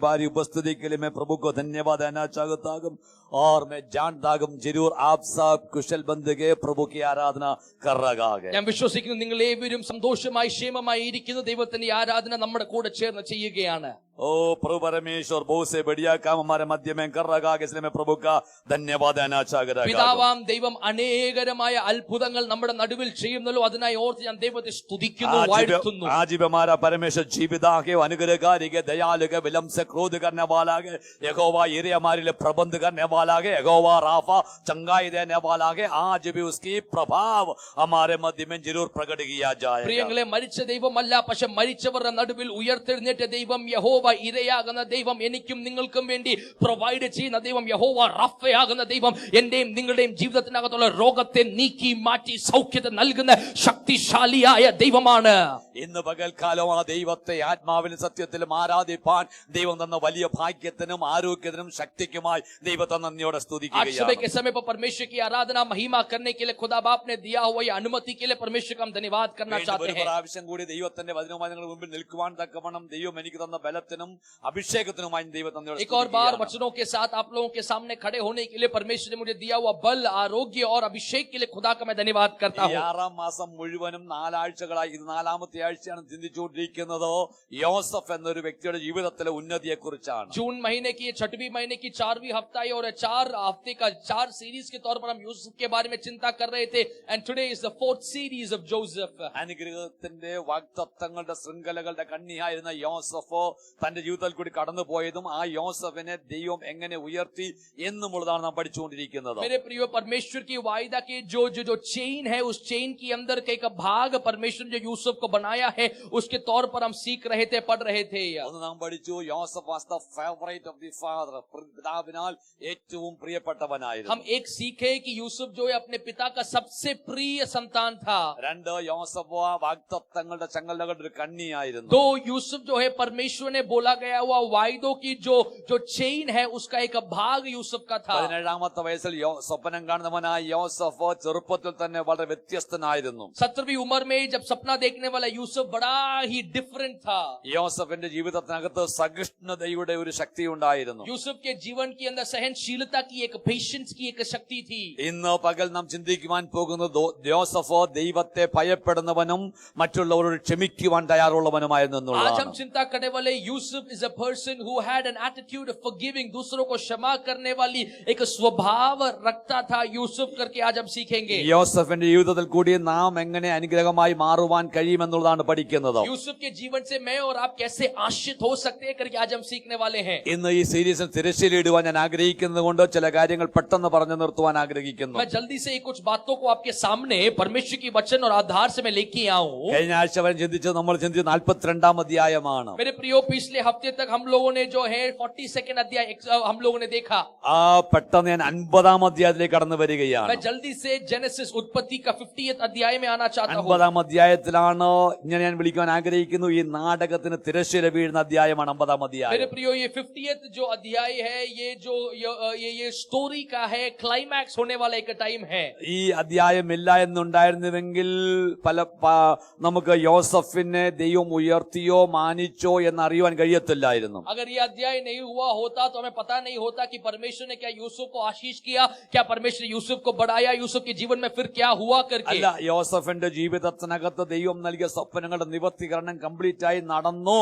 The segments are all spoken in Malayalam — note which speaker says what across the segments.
Speaker 1: भारी उपस्थिति के लिए मैं प्रभु को धन्यवाद देना चाहता हूँ और मैं जानता हूँ जरूर आप सब कुशल बंधुके प्रभु की आराधना कर रहा है.
Speaker 2: ഞാൻ വിശ്വസിക്കുന്നു നിങ്ങൾ ഏവരും സന്തോഷമായി ക്ഷേമമായി ഇരിക്കുന്ന ദൈവത്തിന്റെ ആരാധന നമ്മുടെ കൂടെ ചേർന്ന് ചെയ്യുകയാണ്.
Speaker 1: ओ प्रभु परमेश्वर बहुत से बढ़िया काम हमारे मध्य में कर रहा है, इसलिए मैं प्रभु का धन्यवाद देना चाहता हूं.
Speaker 2: പിതാവാം ദൈവം അനേകരമായ അത്ഭുതങ്ങൾ നമ്മുടെ നടുവിൽ ചെയ്യുന്നല്ലോ, അതിനായി ഓർത്ത് ഞാൻ ദൈവത്തെ സ്തുതിക്കുന്നു, വാഴ്ത്തുന്നു.
Speaker 1: आज भी हमारा परमेश्वर जीवित है, अनुग्रहकारी है, दयालु है, विलंब से क्रोध करने वाला है. यहोवा यिरे हमारे लिए प्रबंध करने वाला है. यहोवा राफा चंगाई देने वाला है. आज भी उसकी प्रभाव हमारे मध्य में जरूर प्रकट किया जाएगा.
Speaker 2: പ്രിയങ്ങളെ, മരിച്ച ദൈവമല്ല, പക്ഷെ മരിച്ചവരുടെ നടുവിൽ ഉയർത്തെഴുന്നേറ്റ ദൈവം യഹോവ ഇരയാകുന്ന ദൈവം, എനിക്കും നിങ്ങൾക്കും വേണ്ടി പ്രൊവൈഡ് ചെയ്യുന്ന ദൈവം യഹോവ റഫയാകുന്ന ദൈവം, എന്റെയും നിങ്ങളുടെയും ജീവിതത്തിനകത്തുള്ള രോഗത്തെ നീക്കി മാറ്റി സൗഖ്യത്തെ നൽകുന്ന ശക്തിശാലിയായ ദൈവമാണ്.
Speaker 1: ഇന്ന് പകൽക്കാലം ആ ദൈവത്തെ ആത്മാവിലും സത്യത്തിലും ആരാധിപ്പാൻ ദൈവം തന്ന വലിയ ഭാഗ്യത്തിനും ആരോഗ്യത്തിനും ശക്തിക്കുമായി ദൈവത്തെ നന്ദിയോടെ സ്തുതിക്കുകയാണ്.
Speaker 2: आज सुबह के समय पर परमेश्वर की आराधना महिमा करने के लिए खुदा बाप ने दिया हुआ अनुमति के लिए परमेश्वर का हम धन्यवाद करना चाहते हैं.
Speaker 1: പ്രാവശ്യം കൂടി ദൈവത്തിന്റെ വചനവുമായി നിങ്ങൾ മുമ്പിൽ നിൽക്കുവാൻ തക്കവണ്ണം ദൈവം എനിക്ക് തന്ന ബലത്തിനും അഭിഷേകത്തിനുമായി ദൈവത്തെ
Speaker 2: एक और बार वचनों के साथ आप लोगों के सामने खड़े होने के लिए परमेश्वर ने मुझे दिया हुआ बल, आरोग्य और अभिषेक के लिए खुदा का मैं धन्यवाद करता हूँ.
Speaker 1: 6 മാസം മുഴുവനും 4 ആഴ്ചകളായി ഇത് 4ാമത്തെ ആഴ്ചയാണ് ചിന്തിച്ചുകൊണ്ടിരിക്കുന്നത് യോസഫ് എന്നൊരു വ്യക്തിയുടെ ജീവിതത്തിലെ ഉന്നതിയെ കുറിച്ചാണ്.
Speaker 2: जून महीने की 6वीं महीने की 4वीं हफ्ता और 4 हफ्ते का 4 सीरीज के तौर पर हम यूसुफ के बारे में चिंता कर रहे थे. And today is the 4th series of Joseph.
Speaker 1: അനുഗ്രഹത്തിന്റെ വാഗ്ദത്തങ്ങളുടെ ശൃംഖലകളുടെ കണ്ണിയായിരുന്ന യോസഫ് തന്റെ ജീവിതത്തിൽ കൂടി കടന്നുപോയതും ആ യോസഫിനെ ദൈവം എങ്ങനെ ഉയർത്തി എന്നുമുള്ളതാണ് നാം പഠിച്ചുകൊണ്ടിരിക്കുന്നത്.
Speaker 2: मेरे प्रिय, परमेश्वर की वायदा के जो चेन है, उस चेन के अंदर का एक भाग परमेश्वर ने जो यूसुफ को बनाया है, उसके तौर पर हम सीख रहे थे, पढ़ रहे थे.
Speaker 1: ഒന്ന് നാം പഠിച്ചു Joseph was the favourite of the father, പിതാവിനാൽ ഏറ്റവും പ്രിയപ്പെട്ടവനായിരുന്നു.
Speaker 2: हम एक सीखे कि यूसुफ जो है अपने पिता का सबसे प्रिय संतान था.
Speaker 1: 2 യോസഫ് വാഗ്ദത്തങ്ങളുടെ ചങ്ങലകളുടെ ഒരു കണ്ണിയായിരുന്നു.
Speaker 2: 2 यूसुफ जो है परमेश्वर ने बोला गया हुआ वायदों की जो चेन है, उसका एक भाग यूसुफ का था.
Speaker 1: 17ാമത്തെ വയസ്സിൽ സ്വപ്നം കാണുന്നവനായ യോസഫ് ചെറുപ്പത്തിൽ തന്നെ വളരെ വ്യത്യസ്തനായിരുന്നു.
Speaker 2: 17वीं उम्र में जब सपना देखने वाला यूसुफ बड़ा ही डिफरेंट था.
Speaker 1: യോസഫിന്റെ ജീവിതത്തിനകത്ത് സഹിഷ്ണുതയുടെ ഒരു ശക്തി ഉണ്ടായിരുന്നു.
Speaker 2: यूसुफ के जीवन के अंदर सहनशीलता की एक, पेशेंस की एक शक्ति थी.
Speaker 1: ഇന്ന് പകൽ നാം ചിന്തിക്കുവാൻ പോകുന്നത് യോസഫ് ദൈവത്തെ ഭയപ്പെടുന്നവനും മറ്റുള്ളവരോട് ക്ഷമിക്കുവാൻ തയ്യാറുള്ളവനുമായിരുന്നു
Speaker 2: आज हम
Speaker 1: എന്നുള്ളതാണ്.
Speaker 2: चिंता करने वाले Yusuf is a person who had an attitude of forgiving, दूसरों को क्षमा करने वाली एक स्वभाव रखता था यूसुफ करके आज हम सीखेंगे.
Speaker 1: യോസഫിന്റെ ജീവിതത്തിൽ കൂടി നാം എങ്ങനെ അനുഗ്രഹമായി മാറുവാൻ കഴിയുമെന്നുള്ളതാണ് പഠിക്കുന്നത്.
Speaker 2: यूसुफ के जीवन से मैं और आप कैसे आश्रित हो सकते हैं करके आज हम सीखने वाले हैं.
Speaker 1: ഇന്ന് ഈ സീരീസിൽ തിരശ്ശീലയിടുവാൻ ഞാൻ ആഗ്രഹിക്കുന്നത് കൊണ്ട് ചില കാര്യങ്ങൾ പെട്ടെന്ന് പറഞ്ഞു നിർത്തുവാൻ ആഗ്രഹിക്കുന്നു.
Speaker 2: मैं जल्दी से कुछ बातों को आपके सामने परमेश्वर की वचन और आधार से मैं लेके आऊं.
Speaker 1: കഴിഞ്ഞ ആഴ്ച വരെ ചിന്തിച്ചത് നമ്മൾ ചിന്തിച്ചത് 42ാം അധ്യായമാണ്.
Speaker 2: मेरे प्रियो, पिछले हफ्ते तक हम लोगों ने जो है 42nd अध्याय हम लोगों ने देखा.
Speaker 1: ആ പെട്ടെന്ന് ഞാൻ 50ാം അധ്യായത്തിലേക്ക് കടന്നു വരികയാണ്.
Speaker 2: मैं जल्दी से जेनेसिस उत्पत्ति का 50th अध्याय में आना चाहता हूं.
Speaker 1: 50ാം അധ്യായത്തിലാണ് ഇങ്ങനെ ഞാൻ വിളിക്കാൻ ആഗ്രഹിക്കുന്നു. ഈ നാടകത്തിന് തിരശ്ശീല വീഴുന്ന അധ്യായമാണ് 50ാം അധ്യായം.
Speaker 2: मेरे प्रियो, ये 50th जो अध्याय है, ये स्टोरी का है, क्लाइमैक्स होने वाला एक टाइम है.
Speaker 1: ഈ അധ്യായം ഇല്ല എന്നുണ്ടായിരുന്നുവെങ്കിൽ നമുക്ക് യോസഫിനെ ദൈവം ഉയർത്തിയോ മാനിച്ചോ എന്നറിയുവാൻ കഴിയത്തില്ലായിരുന്നു.
Speaker 2: अगर ये अध्याय नहीं हुआ होता तो हमें पता नहीं होता कि परमेश्वर ने क्या यूसुफ को आशीष किया, क्या परमेश्वर यूसुफ को बढ़ाया, यूसुफ के जीवन में फिर क्या हुआ करके.
Speaker 1: അല്ല, യോസഫിന്റെ ജീവിതത്തിനകത്ത് ദൈവം നൽകിയ സ്വപ്നങ്ങളുടെ നിവർത്തീകരണം കംപ്ലീറ്റ് ആയി നടന്നു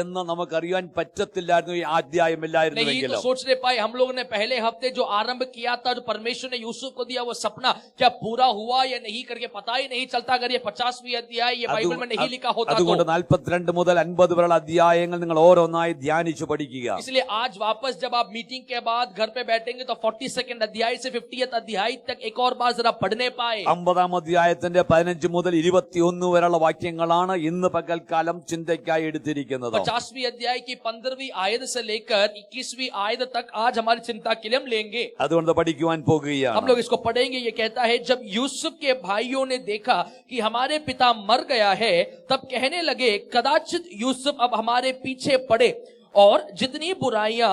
Speaker 1: എന്ന് നമുക്കറിയാൻ പറ്റത്തില്ലായിരുന്നു ഈ അധ്യായം
Speaker 2: नहीं
Speaker 1: ഇല്ലായിരുന്നുവെങ്കിൽ.
Speaker 2: तो सोच नहीं पाए हम लोगों ने पहले हफ्ते जो आरंभ किया था, जो परमेश्वर ने यूसुफ को दिया वो सपना क्या पूरा हुआ या नहीं करके पता ही नहीं चलता. अगर ये 50वीं अध्याय ये बाइबल में नहीं लिखा होता
Speaker 1: അതുകൊണ്ട്
Speaker 2: तो.
Speaker 1: 42 മുതൽ 50 വരെയുള്ള അധ്യായങ്ങൾ നിങ്ങൾ ഓരോന്നായി ധ്യാനിച്ചു പഠിക്കുക.
Speaker 2: इसलिए आज वापस जब आप मीटिंग के बाद घर पे बैठेंगे तो 42nd अध्याय से 50th अध्याय तक एक और बार जरा पढ़ने पाए.
Speaker 1: 50ാം അധ്യായത്തിന്റെ 15 മുതൽ 21 വരെയുള്ള വാക്യങ്ങളാണ് ഇന്ന് പകൽക്കാലം ചിന്തയ്ക്കായി എടുത്തിരിക്കുന്നത്.
Speaker 2: 50वीं अध्याय की 15वीं आयत से लेकर 21वीं आयत तक आज हमारी चिंता के लिए हम लेंगे.
Speaker 1: അതുകൊണ്ട് പഠിക്കുവാൻ പോകുകയാണ്.
Speaker 2: हम लोग इसको पढ़ेंगे. ये कहता है, जब यूसुफ के भाइयों ने देखा कि हमारे पिता मर गया है, तब कहने लगे, कदाचित यूसुफ अब हमारे पीछे पड़े और जितनी बुराइयां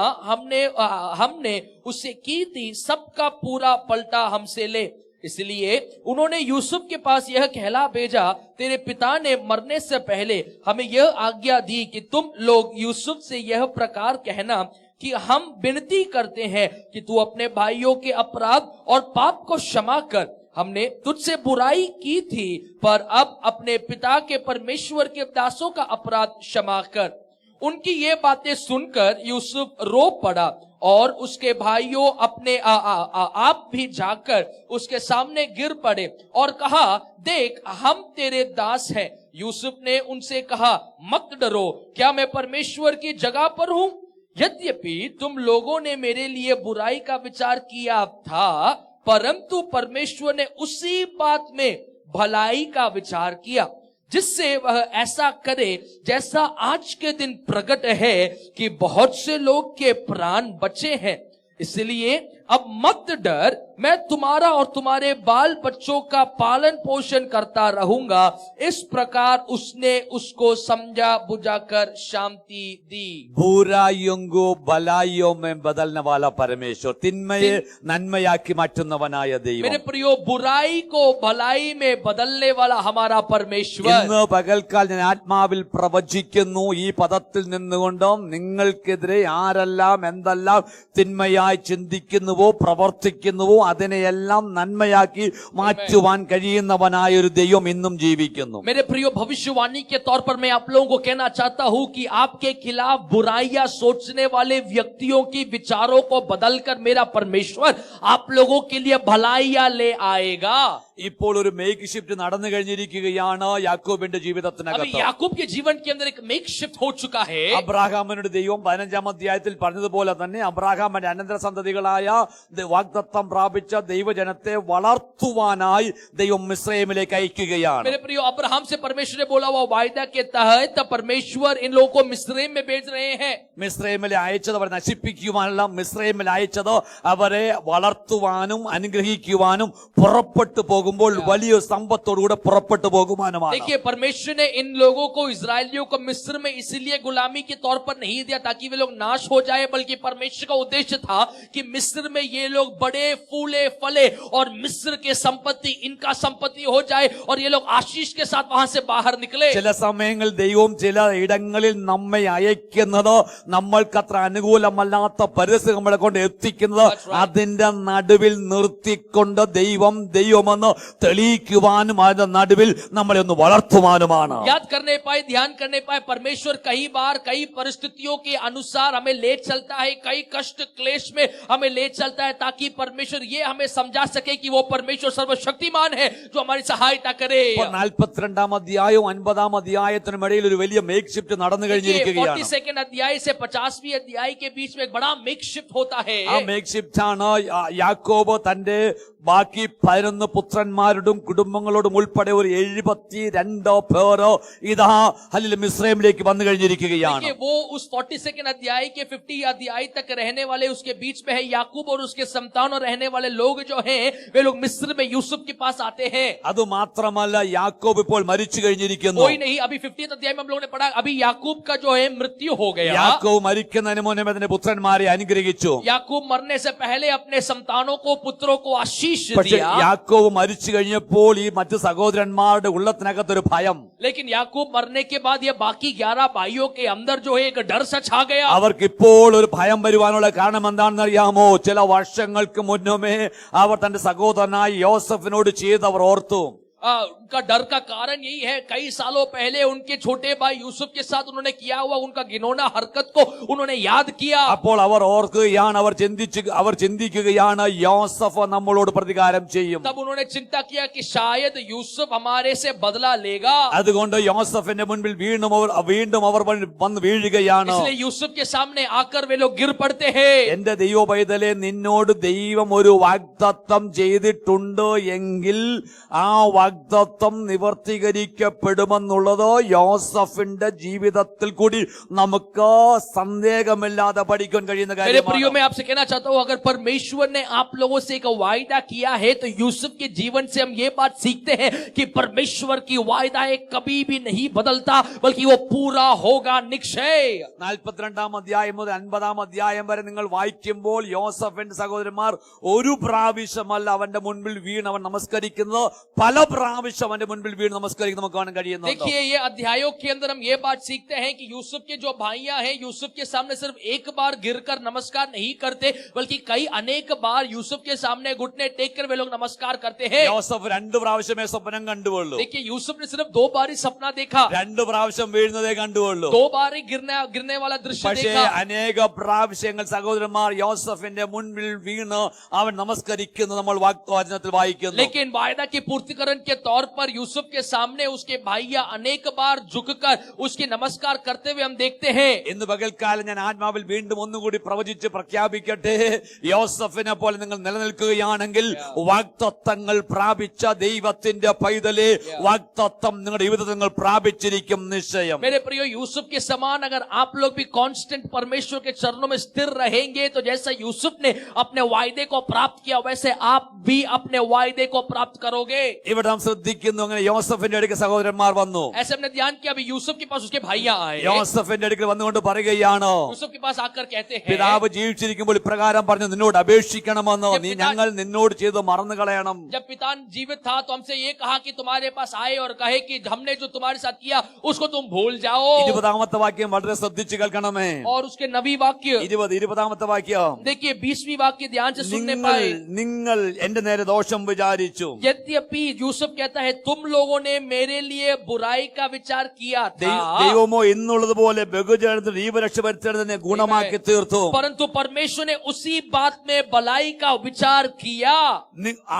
Speaker 2: हमने उससे की थी सबका पूरा पलटा हमसे ले. इसलिए उन्होंने यूसुफ के पास यह कहला भेजा, तेरे पिता ने मरने से पहले हमें यह आज्ञा दी कि तुम लोग यूसुफ से यह प्रकार कहना कि हम विनती करते हैं कि तू अपने भाइयों के अपराध और पाप को क्षमा कर। हमने तुझसे बुराई की थी, पर अब अपने पिता के परमेश्वर के दासों का अपराध क्षमा कर। उनकी ये बातें सुनकर यूसुफ रो पड़ा और उसके भाइयों अपने आप भी जाकर उसके सामने गिर पड़े और कहा, देख हम तेरे दास हैं। यूसुफ ने उनसे कहा, मत डरो, क्या मैं परमेश्वर की जगह पर हूं? यद्यपि तुम लोगों ने मेरे लिए बुराई का विचार किया था, परंतु परमेश्वर ने उसी बात में भलाई का विचार किया, जिससे वह ऐसा करे जैसा आज के दिन प्रकट है कि बहुत से लोग के प्राण बचे हैं। इसलिए अब मत डर, मैं तुम्हारा और तुम्हारे बाल बच्चों का पालन पोषण करता रहूंगा। इस प्रकार उसने उसको समझा बुझाकर शांति दी।
Speaker 1: बुराइयों को भलाइयों में बदलने वाला परमेश्वर, तिन्मയെ നന്മയാക്കി മാറ്റുന്നവനായ ദൈവം।
Speaker 2: मेरे प्रियो, बुराई को भलाई में बदलने वाला हमारा परमेश्वर।
Speaker 1: ഇന്ന് പകൽക്കാൽ ഞാൻ ആത്മാവിൽ പ്രവചിക്കുന്നു, ഈ പദത്തിൽ നിന്നുകൊണ്ടും നിങ്ങൾക്കെതിരെ ആരെല്ലാം എന്തെല്ലാം തിന്മയായി ചിന്തിക്കുന്നുവോ പ്രവർത്തിക്കുന്നുവോ അതിനെയെല്ലാം നന്മയാക്കി മാറ്റുവാൻ കഴിയുന്നവനായ ഒരു ദൈവം ഇന്നും ജീവിക്കുന്നു।
Speaker 2: मेरे प्रियो, भविष्यवाणी के तौर पर मैं आप लोगों को कहना चाहता हूं कि आपके खिलाफ बुराइयां सोचने वाले व्यक्तियों की विचारों को बदलकर मेरा परमेश्वर आप लोगों के लिए भलाइयां ले आएगा।
Speaker 1: ഇപ്പോൾ ഒരു മേക്ക് ഷിഫ്റ്റ് നടന്നു കഴിഞ്ഞിരിക്കുകയാണ് യാക്കോബിന്റെ
Speaker 2: अभी
Speaker 1: ജീവിതത്തിനകത്ത്।
Speaker 2: याकूब के जीवन के अंदर एक मेक शिफ्ट हो चुका है।
Speaker 1: അബ്രാഹാമിനോട് ദൈവം 15-ാം അധ്യായത്തിൽ പറഞ്ഞതുപോലെ തന്നെ അബ്രാഹാമിന്റെ അനന്തര സന്തതികളായ വാഗ്ദത്തം പ്രാപിച്ച ദൈവജനത്തെ വളർത്തുവാനായി ദൈവം മിസ്രൈമിലേക്ക് അയക്കുകയാണ്।
Speaker 2: मेरे प्रियो, अब्राहम से परमेश्वर ने बोला हुआ वायदा के तहत परमेश्वर इन लोगों को मिस्रैम में भेज रहे हैं।
Speaker 1: മിസ്രൈമിലെ അയച്ചത് അവരെ നശിപ്പിക്കുവാനല്ല, മിസ്രൈമിൽ അയച്ചത് അവരെ വളർത്തുവാനും അനുഗ്രഹിക്കുവാനും പുറപ്പെട്ടു പോകുമ്പോൾ വലിയ സമ്പത്തോടുകൂടെ പുറപ്പെട്ടു പോകുവാനുമാണ്।
Speaker 2: देखिए, परमेश्वर ने इन लोगों को, इजरायलियों को मिस्र में इसलिए गुलामी के तौर पर नहीं दिया ताकि वे लोग नाश हो जाए, बल्कि परमेश्वर का उद्देश्य था कि मिस्र में ये लोग बड़े फूले फले और मिस्र के संपत्ति इनका संपत्ति हो जाए और ये लोग आशीष के साथ वहां से बाहर निकले।
Speaker 1: ചില സമയങ്ങളിൽ ദൈവം ചില ഇടങ്ങളിൽ നമ്മെ അയക്കുന്നത് നമ്മൾക്കത്ര അനുകൂലമല്ലാത്ത പരിസ്ഥിതി നമ്മളെ കൊണ്ട് എത്തിക്കുന്നത് അതിന്റെ നടുവിൽ നിർത്തിക്കൊണ്ട് ദൈവമെന്ന് തെളിയിക്കുവാനും അതിന്റെ നടുവിൽ നമ്മളെ ഒന്ന് വളർത്തുവാനുമാണ്।
Speaker 2: याद करने पाए, ध्यान करने पाए, परमेश्वर कई बार कई परिस्थितियों के अनुसार हमें ले चलता है, कई कष्ट क्लेश में हमें ले चलता है, ताकि परमेश्वर ये हमें समझा सके कि वो परमेश्वर सर्वशक्तिमान है जो हमारी सहायता करे।
Speaker 1: 42-ാം അധ്യായവും 50-ാം അധ്യായത്തിനും ഇടയിൽ ഒരു വലിയ മേക്ക് ഷിഫ്റ്റ് നടന്നു കഴിഞ്ഞിരിക്കുകയാണ്।
Speaker 2: 42 अध्याय से 50वीं अध्याय के बीच में एक बड़ा मेक शिफ्ट होता है।
Speaker 1: ആ മേക്ക് ഷിഫ്റ്റ് ആണ് യാക്കോബ് തന്റെ ബാക്കി 11 പുത്രന്മാരോടും കുടുംബങ്ങളോടും ഉൾപ്പെടെ ഒരു 72 പേര് ഇതാ ഹല്ലേലൂയ മിസ്രൈമിലേക്ക് വന്നു കഴിഞ്ഞിരിക്കുകയാണ്।
Speaker 2: वो उस 42 अध्याय के 50 अध्याय तक रहने वाले उसके बीच में है याकूब और उसके संतान और रहने वाले लोग जो हैं वे लोग मिस्र में यूसुफ के पास आते हैं।
Speaker 1: അത് മാത്രമല്ല യാക്കോബ് ഇപ്പോൾ മരിച്ചു കഴിഞ്ഞിരിക്കുന്നു।
Speaker 2: कोई नहीं, अभी 50 अध्याय में हम लोगों ने पढ़ा, अभी याकूब का जो है मृत्यु हो गया।
Speaker 1: യാക്കോബ് മരിക്കുന്നതിന് മുന്നേ അതിന്റെ പുത്രന്മാരെ അനുഗ്രഹിച്ചു।
Speaker 2: याकूब मरने से पहले अपने संतानों को, पुत्रों को आशीष
Speaker 1: പക്ഷെ
Speaker 2: दिया।
Speaker 1: യാക്കോബ് മരിച്ചു കഴിഞ്ഞപ്പോൾ ഈ മറ്റു സഹോദരന്മാരുടെ ഉള്ളത്തിനകത്തൊരു ഭയം,
Speaker 2: लेकिन याकूब मरने के बाद ये बाकी 11 भाइयों के अंदर जो है एक डर सा छा गया।
Speaker 1: അവർക്ക് ഇപ്പോൾ ഒരു ഭയം വരുവാനുള്ള കാരണം എന്താണെന്ന് അറിയാമോ? ചില വർഷങ്ങൾക്ക് മുന്നമേ അവർ തന്റെ സഹോദരനായ യോസഫിനോട് ചെയ്തവർ ഓർത്തു।
Speaker 2: उनका डर का कारण यही है, कई सालों पहले उनके छोटे भाई यूसुफ के साथ उन्होंने किया हुआ उनका घिनौना हरकत को उन्होंने याद किया।
Speaker 1: അപ്പോൾ അവർ ഓർക്കുകയാണ്, അവർ ചിന്തിക്കുകയാണ്, യോസഫ് നമ്മളോട് പ്രതികാരം ചെയ്യും।
Speaker 2: तब उन्होंने चिंता किया कि शायद यूसुफ हमारे से बदला लेगा।
Speaker 1: അതുകൊണ്ട് യോസഫിന്റെ മുൻപിൽ വീണ്ടും അവർ വന്ന് വീഴുകയാണ്।
Speaker 2: इसलिए यूसुफ के सामने आकर वे लोग गिर पड़ते हैं।
Speaker 1: എന്റെ ദൈവ പൈതലേ, നിന്നോട് ദൈവം ഒരു വാഗ്ദത്തം ചെയ്തിട്ടുണ്ട് എങ്കിൽ ആ വാഗ്ദത്തം നിവർത്തീകരിക്കപ്പെടുമെന്നുള്ളത് യോസഫിന്റെ ജീവിതത്തിൽ കൂടി നമുക്ക് സന്ദേഹമില്ലാതെ പഠിക്കാൻ കഴിയുന്ന
Speaker 2: मेरे
Speaker 1: കാര്യമാണ്.
Speaker 2: प्रियो, मैं आपसे कहना चाहता हूँ, अगर परमेश्वर ने आप लोगों से एक वायदा किया है तो यूसुफ के जीवन से हम ये बात सीखते हैं कि परमेश्वर की वायदा कभी भी नहीं बदलता, बल्कि वो पूरा होगा निश्चय।
Speaker 1: 42 അധ്യായം മുതൽ 50 അധ്യായം വരെ നിങ്ങൾ വായിക്കുമ്പോൾ യോസഫിന്റെ സഹോദരന്മാർ ഒരു പ്രാവശ്യമല്ല അവന്റെ മുൻപിൽ വീണ് അവൻ നമസ്കരിക്കുന്നത്, പല പ്രാവശ്യം അവന്റെ മുൻപിൽ വീണ് നമസ്കരിക്കുന്നത് നമുക്ക് കാണാൻ കഴിയുന്നു.
Speaker 2: देखिए, ये अध्यायों के अंदर हम ये बात सीखते हैं कि यूसुफ के जो भाइयां हैं, यूसुफ के सामने सिर्फ एक बार गिरकर नमस्कार नहीं करते, बल्कि कई अनेक बार यूसुफ के सामने घुटने टेक कर वे लोग नमस्कार करते हैं।
Speaker 1: യോസഫ് 2 പ്രാവശ്യമേ സ്വപ്നം കണ്ടുള്ളൂ.
Speaker 2: देखिए, यूसुफ ने सिर्फ 2 बार ही सपना देखा,
Speaker 1: 2 പ്രാവശ്യം വീഴുന്നതേ കണ്ടുള്ളൂ.
Speaker 2: 2 बार ही गिरने वाला दृश्य
Speaker 1: പക്ഷേ
Speaker 2: देखा।
Speaker 1: അനേക പ്രാവശ്യങ്ങൾ സഹോദരന്മാർ യോസഫിന്റെ മുൻപിൽ വീണ് അവൻ നമസ്കരിക്കുന്നത് നമ്മൾ വാഗ്ദാനത്തിൽ വായിക്കുന്നു.
Speaker 2: लेकिन वायदा के पूर्तिकरण के तौर पर यूसुफ के सामने उसके भाइया अनेक बार झुककर उसके नमस्कार करते हुए हम देखते हैं।
Speaker 1: ഇന്ന് പകൽക്കാലം ഞാൻ ആത്മാവിൽ വീണ്ടും ഒന്നുകൂടി പ്രവചിച്ച് പ്രഖ്യാപിക്കട്ടെ, യോസഫിനെ പോലെ നിങ്ങൾ നിലനിൽക്കുകയാണെങ്കിൽ വാഗ്ദത്തങ്ങൾ പ്രാപിച്ച ദൈവത്തിന്റെ പൈതലെ, വാഗ്ദത്തം നിങ്ങളുടെ ജീവിതത്തിൽ നിങ്ങൾ പ്രാപിച്ചിരിക്കും നിശ്ചയം.
Speaker 2: मेरे प्रियो, यूसुफ के समान अगर आप लोग भी कांस्टेंट परमेश्वर के चरणों में स्थिर रहेंगे तो जैसा यूसुफ ने अपने वायदे को प्राप्त किया वैसे आप भी अपने वायदे को प्राप्त करोगे।
Speaker 1: ഇവിടെ നാം ശ്രദ്ധിക്കുന്നു, അങ്ങനെ യോസഫിന്റെ അടുക്കൽ സഹോദരന്മാർ വന്നു.
Speaker 2: ऐसे हमने ध्यान किया, अभी यूसुफ के पास उसके भाइयां आए,
Speaker 1: യോസഫിന്റെ അടുക്കൽ വന്നുകൊണ്ട് പറയുകയാണ്,
Speaker 2: यूसुफ के पास आकर कहते हैं,
Speaker 1: പിതാവ് ജീവിച്ചിരിക്കുമ്പോൾ ഇപ്രകാരം പറഞ്ഞു, നിന്നോട് അപേക്ഷിക്കണമെന്ന്, ഞങ്ങൾ നിന്നോട് ചെയ്ത് മറന്നു കളയണം.
Speaker 2: जब पिता जीवित था तो हमसे ये कहा कि तुम्हारे पास आए और कहे कि हमने जो तुम्हारे साथ किया उसको तुम भूल जाओ।
Speaker 1: 20ാമത്തെ വാക്യം വളരെ ശ്രദ്ധിച്ച് കേൾക്കണമേ.
Speaker 2: और उसके नबी वाक्य
Speaker 1: 20ാമത്തെ വാക്യം,
Speaker 2: देखिए 20वीं वाक्य ध्यान से सुनने
Speaker 1: നിങ്ങൾ
Speaker 2: पाए।
Speaker 1: നിങ്ങൾ എന്റെ നേരെ ദോഷം വിചാരിച്ചു.
Speaker 2: यद्यपि यूसुफ कहता है तुम लोगों ने मेरे लिए बुराई का विचार किया था,
Speaker 1: ദൈവമോ ഇന്നുള്ളതുപോലെ ബഹുജനത്തിന് ജീവരക്ഷ വരുത്തേണ്ടതിനെ ഗുണമാക്കി തീർത്തു.
Speaker 2: परंतु परमेश्वर ने उसी बात में भलाई का विचार किया।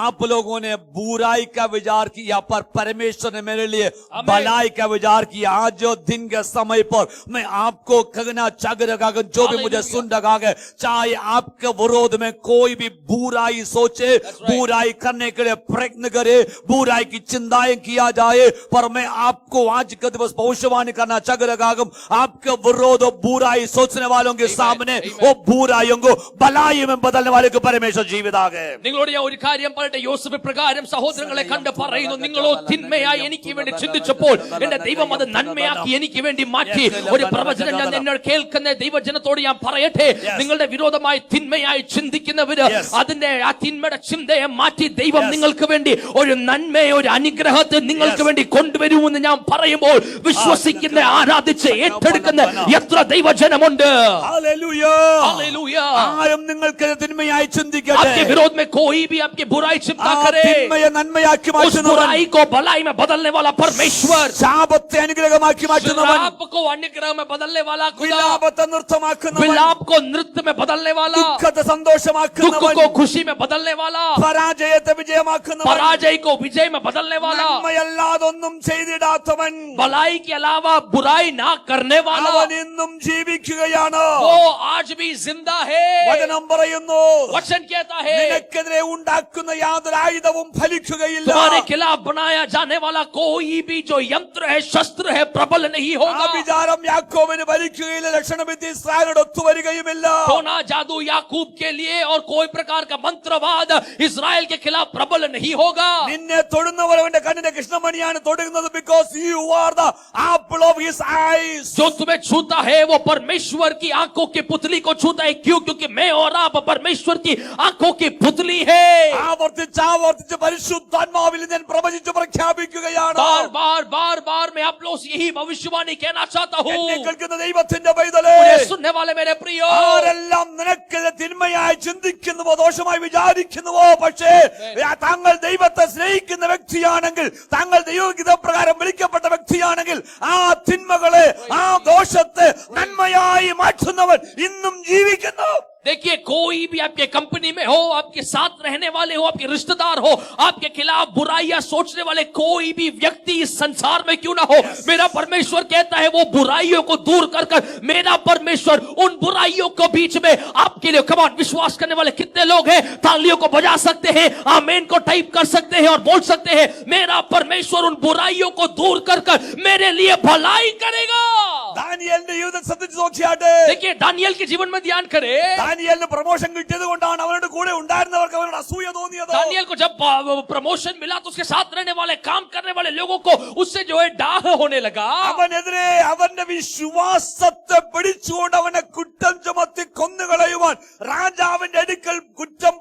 Speaker 1: आप लोगों ने बुराई का विचार किया पर परमेश्वर ने मेरे लिए भलाई का विचार किया. आज जो दिन के समय पर मैं आपको कहना चाह रहा हूं, जो भी मुझे सुन रहा है, चाहे आपके विरोध में कोई भी बुराई सोचे, बुराई करने के लिए प्रयत्न करे, बुराई की चिंताएं किया जाए, पर मैं आपको आज के दिवस भविष्यवाणी करना चाह रहा हूं, आपके विरोध और बुराई सोचने वालों के सामने वो बुराइयों को भलाई में बदलने वाले को परमेश्वर जीवित आ गए.
Speaker 2: നിങ്ങളോട് ഞാൻ ഒരു കാര്യം പറയട്ടെ, യോസഫ് പ്രകാരം സഹോദരങ്ങളെ കണ്ട് പറയുന്നു, നിങ്ങളോ തിന്മയായി എനിക്ക് വേണ്ടി ചിന്തിച്ചപ്പോൾ എന്റെ ദൈവം അത് നന്മയാക്കി എനിക്ക് വേണ്ടി മാറ്റി. ഒരു പ്രവചനം ഞാൻ എന്നോട് കേൾക്കുന്ന ദൈവജനത്തോട് ഞാൻ പറയട്ടെ, നിങ്ങളുടെ വിരോധമായി തിന്മയായി ചിന്തിക്കുന്നവര് അതിന്റെ ആ തിന്മയുടെ ചിന്തയെ മാറ്റി ദൈവം നിങ്ങൾക്ക് വേണ്ടി ഒരു നന്മയെ, ഒരു അനുഗ്രഹത്തെ നിങ്ങൾക്ക് വേണ്ടി കൊണ്ടുവരുമെന്ന് ഞാൻ പറയുമ്പോൾ വിശ്വസിക്കുന്ന, ആരാധിച്ച് ഏറ്റെടുക്കുന്ന എത്ര ദൈവജനമുണ്ട്.
Speaker 1: हालेलुया.
Speaker 2: हालेलुया.
Speaker 1: ആരും നിങ്ങൾക്ക് തിന്മയായി ചിന്തിക്കട്ടെ,
Speaker 2: आपके विरोध में कोई भी आपकी बुराई चिंता करे,
Speaker 1: തിന്മയെ നന്മയാക്കി
Speaker 2: उस
Speaker 1: മാറ്റുന്നവൻ,
Speaker 2: बुराई को भलाई में बदलने वाला परमेश्वर,
Speaker 1: ശാപത്തെ അനുഗ്രഹമാക്കി മാറ്റുന്നവൻ,
Speaker 2: श्राप को अनुग्रह में बदलने वाला खुदा,
Speaker 1: വിലാപത്തെ നൃത്തമാക്കുന്നവൻ,
Speaker 2: विलाप को नृत्य में बदलने वाला,
Speaker 1: ദുഃഖത്തെ
Speaker 2: दुख
Speaker 1: സന്തോഷമാക്കുന്നവൻ,
Speaker 2: को खुशी में बदलने वाला,
Speaker 1: പരാജയത്തെ വിജയമാക്കുന്നവൻ,
Speaker 2: पराजय को विजय में बदलने वाला,
Speaker 1: നന്മയല്ലാതൊന്നും ചെയ്തിടാത്തവൻ,
Speaker 2: भलाई के अलावा बुराई ना करने वाला,
Speaker 1: അവൻ ഇന്നും ജീവിക്കുകയാണ്.
Speaker 2: वो आज भी जिंदा है।
Speaker 1: വചനം പറയുന്നു,
Speaker 2: वचन कहता है
Speaker 1: നിനക്കെതിരെ ഉണ്ടാക്കുന്ന യാതൊരു ആയുധവും ഫലിക്കുകയില്ല.
Speaker 2: तुम्हारे खिलाफ बनाया जाने वाला कोई भी जो यंत्र है, शस्त्र है, प्रबल नहीं होगा।
Speaker 1: വിചാരം യാക്കോബിന് ഫലിക്കുകയില്ല, ലക്ഷണവിദ്യ ഇസ്രായേലിനോട് ഒത്തുവരികയുമില്ല.
Speaker 2: सोना जादू याकूब के लिए और कोई प्रकार का मंत्रवाद इस्राएल के खिलाफ प्रबल नहीं होगा।
Speaker 1: നിന്നെ തൊടുന്നവർ അവന്റെ കണ്ണിന്റെ കൃഷ്ണമണിയാണ് തൊടുന്നത്, because you are the apple of his eyes.
Speaker 2: जो तुम्हें छूता है वो परमेश्वर की आंखों की पुतली को छूता है। क्यों? क्योंकि मैं और आप परमेश्वर की आंखों की पुतली है।
Speaker 1: ആവർത്തിച്ച് പരിശുദ്ധാത്മാവിൽ ഞാൻ പ്രവചിച്ച് പ്രഖ്യാപിക്കുകയാണ്.
Speaker 2: बार बार बार बार मैं आप लोगों से यही भविष्यवाणी कहना चाहता हूँ।
Speaker 1: എന്നെ കേൾക്കുന്ന ദൈവത്തിന്റെ പൈതലേ,
Speaker 2: मुझे सुनने वाले मेरे प्रियो,
Speaker 1: ആരെല്ലാം നിനക്കെതിരെ തിന്മയായി ചിന്തിക്കുന്നുവോ, ദോഷമായി വിചാരിക്കുന്നുവോ, പക്ഷേ താങ്കൾ ദൈവത്തെ സ്നേഹിക്കുന്ന വ്യക്തിയാണെങ്കിൽ, താങ്കൾ ദൈവഗീത പ്രകാരം വിളിക്കപ്പെട്ട വ്യക്തിയാണെങ്കിൽ, ആ തിന്മകളെ, ആ ദോഷത്തെ നന്മയായി മാറ്റുന്നവൻ ഇന്നും ജീവിക്കുന്നു.
Speaker 2: देखिए, कोई भी आपके कंपनी में हो, आपके साथ रहने वाले हो, आपके रिश्तेदार हो, आपके खिलाफ बुराइयां सोचने वाले कोई भी व्यक्ति इस संसार में क्यों ना हो, मेरा परमेश्वर कहता है वो बुराइयों को दूर कर कर मेरा परमेश्वर उन बुराइयों को बीच में आपके लिए, कम ऑन, विश्वास करने वाले कितने लोग हैं? तालियों को बजा सकते हैं, आमीन को टाइप कर सकते हैं और बोल सकते हैं, मेरा परमेश्वर उन बुराइयों को दूर कर कर मेरे लिए भलाई करेगा।
Speaker 1: ദാനിയേലിന്റെ ജീവിതം ശ്രദ്ധിച്ചു നോക്കിയാട്ടെ.
Speaker 2: देखिए, दानियल के जीवन में ध्यान करें।
Speaker 1: ദാനിയേലിന് പ്രൊമോഷൻ കിട്ടിയത് കൊണ്ടാണ് അവരുടെ കൂടെ ഉണ്ടായിരുന്നവർക്ക് അവരോട് അസൂയ തോന്നിയത്.
Speaker 2: दानियल को जब प्रमोशन मिला तो उसके साथ रहने वाले, काम करने वाले लोगों को उससे जो है डाह होने लगा।
Speaker 1: അവനെതിരെ അവന്റെ വിശ്വാസത്തെ പിടിച്ചുകൊണ്ട് അവനെ കുറ്റം ചുമത്തി കൊന്നുകളയുവാൻ രാജാവിന്റെ അടുക്കൽ കുറ്റം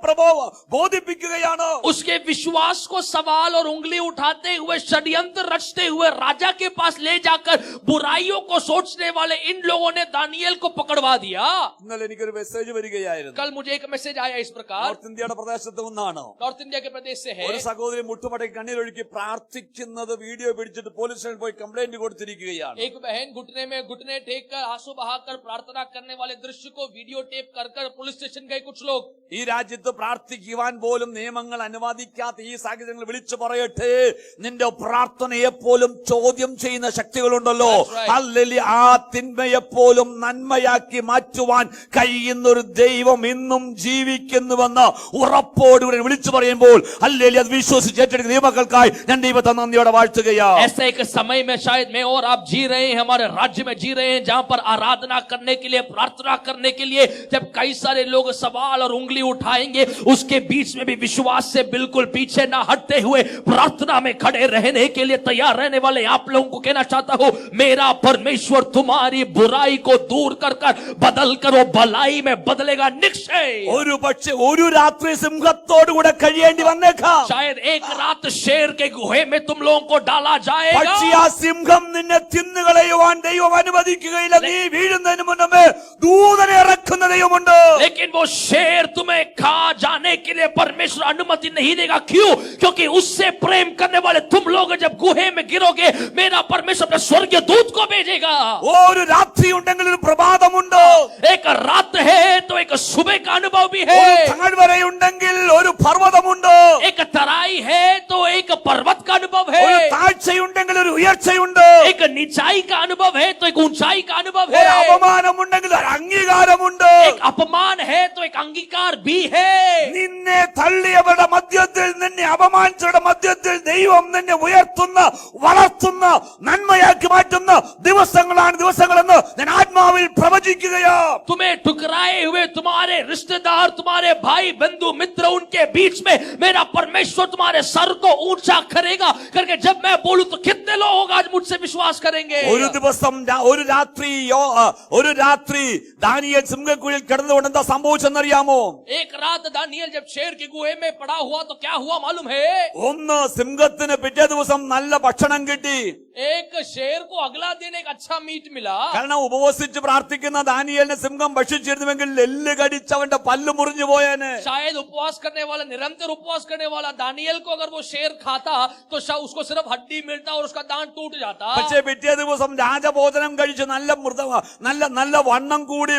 Speaker 1: ബോധിപ്പിക്കുകയാണ്.
Speaker 2: उसके विश्वास को सवाल और उंगली उठाते हुए, षड्यंत्र रचते हुए राजा के पास ले जाकर बुराइयों को सोचने वाले इन लोगों ने दानियल को पकड़वा दिया।
Speaker 1: ഇന്നലെ എനിക്കൊരു മെസ്സേജ് വരികയായിരുന്നു.
Speaker 2: कल मुझे एक मैसेज आया इस प्रकार,
Speaker 1: നോർത്ത് ഇന്ത്യയുടെ പ്രദേശത്ത് നിന്നാണ്.
Speaker 2: नॉर्थ इंडिया के प्रदेश से है।
Speaker 1: ഒരു സഹോദരി മുട്ടുമടക്കി കണ്ണീരൊഴുക്കി പ്രാർത്ഥിക്കുന്നത് വീഡിയോ പിടിച്ചിട്ട് പോലീസ് സ്റ്റേഷനിൽ പോയി കംപ്ലൈന്റ് കൊടുത്തിരിക്കുകയാണ്.
Speaker 2: एक बहन घुटने में घुटने टेक कर आंसू बहाकर प्रार्थना करने वाले दृश्य को वीडियो टेप कर कर पुलिस स्टेशन गए कुछ लोग।
Speaker 1: ഈ രാജ്യത്ത് പ്രാർത്ഥിക്കുവാൻ പോലും നിയമങ്ങൾ അനുവദിക്കാത്ത ഈ സാഹചര്യങ്ങൾ വിളിച്ചു പറയട്ടെ, നിന്റെ പ്രാർത്ഥനയെപ്പോലും ചോദ്യം ചെയ്യുന്ന ശക്തികളുണ്ടല്ലോ. ഹല്ലേലൂയ. ആ തിന്മയെപ്പോലും നന്മയാക്കി മാറ്റുവാൻ കഴിയുന്നൊരു ദൈവം ഇന്നും ജീവിക്കുന്നുവെന്ന് ഉറപ്പോടുകൂടി വിളിച്ചു പറയുമ്പോൾ ഹല്ലേലൂയ, അത് വിശ്വസിച്ച് ഏറ്റെടുക്കുന്ന ദൈവമക്കൾക്കായി ഞാൻ ദൈവത്തെ നന്ദിയോടെ വാഴ്ത്തുകയാണ്.
Speaker 2: ऐसे एक समय में शायद मैं और आप जी रहे हैं, हमारे राज्य में जी रहे हैं, जहां पर आराधना करने के लिए, प्रार्थना करने के लिए जब कई सारे लोग सवाल और उंगली उठाएंगे, उसके बीच में भी विश्वास से बिल्कुल पीछे ना हटते हुए प्रार्थना में खड़े रहने के लिए तैयार रहने वाले आप लोगों को कहना चाहता हूं, मेरा परमेश्वर तुम्हारी बुराई को दूर कर कर बदल कर वो भलाई में बदलेगा निश्चय।
Speaker 1: ഒരു പക്ഷേ ഒരു രാത്രി സിംഹത്തോടു കൂടെ കഴിയേണ്ടി വന്നേക്കാം.
Speaker 2: शायद एक रात शेर के गुहे में तुम लोगों को डाला जाएगा।
Speaker 1: പക്ഷേ ആ സിംഹം നിന്നെ തിന്നുകളയുവാൻ ദൈവം അനുവദിക്കുകയില്ല. നീ വീഴുന്നതിന് മുന്നമേ ദൂതനെ ഇറക്കുന്ന ദൈവമുണ്ട്.
Speaker 2: लेकिन वो शेर तुम्हें खा जाने के लिए परमेश्वर अनुमति नहीं देगा। क्यों? क्योंकि उससे प्रेम करने वाले तुम लोग जब गुहे में गिरोगे, मेरा परमेश्वर अपने स्वर्गीय दूत को भेजेगा।
Speaker 1: ഒരു രാത്രി ഉണ്ടെങ്കിൽ ഒരു പ്രഭാതമുണ്ട്.
Speaker 2: एक रात है तो एक सुबह का अनुभव भी
Speaker 1: ഒരു
Speaker 2: है।
Speaker 1: താഴ്വരയുണ്ടെങ്കിൽ ഒരു പർവ്വതമുണ്ട്.
Speaker 2: एक तराई है तो एक पर्वत का अनुभव है।
Speaker 1: ഒരു താഴ്ചയുണ്ടെങ്കിൽ ഒരു ഉയർച്ചയുണ്ട്.
Speaker 2: एक निचाई का अनुभव है तो एक ऊंचाई का अनुभव
Speaker 1: ഒരു
Speaker 2: है।
Speaker 1: അപമാനമുണ്ടെങ്കിൽ ഒരു അംഗീകാരമുണ്ട്.
Speaker 2: एक अपमान है तो एक अंगीकार भी है।
Speaker 1: നിന്നെ തള്ളിയവരുടെ മധ്യത്തിൽ, നിന്നെ അപമാനിച്ചവരുടെ മധ്യത്തിൽ ദൈവം നിന്നെ ഉയർത്തുന്ന, വളർത്തുന്ന, നന്മയാക്കി മാറ്റുന്ന ദിവസങ്ങളെന്ന് ഞാൻ ആത്മാവിൽ പ്രവചിക്കുകയാ.
Speaker 2: तुम्हें ठुकराए हुए तुम्हारे रिश्तेदार, तुम्हारे भाई बंधु मित्र, उनके बीच में मेरा परमेश्वर तुम्हारे सर को ऊंचा करेगा करके जब मैं बोलूं तो कितने लोग आज मुझसे विश्वास करेंगे।
Speaker 1: ഒരു ദിവസം ഒരു രാത്രി ദാനിയേൽ സിംഹക്കുഴിയിൽ കിടന്നുകൊണ്ട് എന്താ സംഭവിച്ചെന്നറിയാമോ?
Speaker 2: एक रात दानियल जब शेर के गुहे में पड़ा हुआ तो क्या हुआ मालूम है?
Speaker 1: ഒന്ന്, സിംഹത്തിന് പിറ്റേ ദിവസം നല്ല ഭക്ഷണം കിട്ടി.
Speaker 2: एक शेर को अगला दिन एक अच्छा मीट मिला।
Speaker 1: കാരണം ഉപവസിച്ച് പ്രാർത്ഥിക്കുന്ന ദാനിയേലിനെ സിംഹം ഭക്ഷിച്ചിരുന്നുവെങ്കിൽ എല്ല് കടിച്ചവന്റെ പല്ല് മുറിഞ്ഞു പോയേനെ.
Speaker 2: शायद उपवास करने वाला, निरंतर उपवास करने वाला दानियल को अगर वो शेर खाता तो उसको सिर्फ हड्डी मिलता और उसका दांत टूट जाता।
Speaker 1: പക്ഷേ പിറ്റേ ദിവസം രാജഭോജനം കഴിച്ച് നല്ല വണ്ണം കൂടി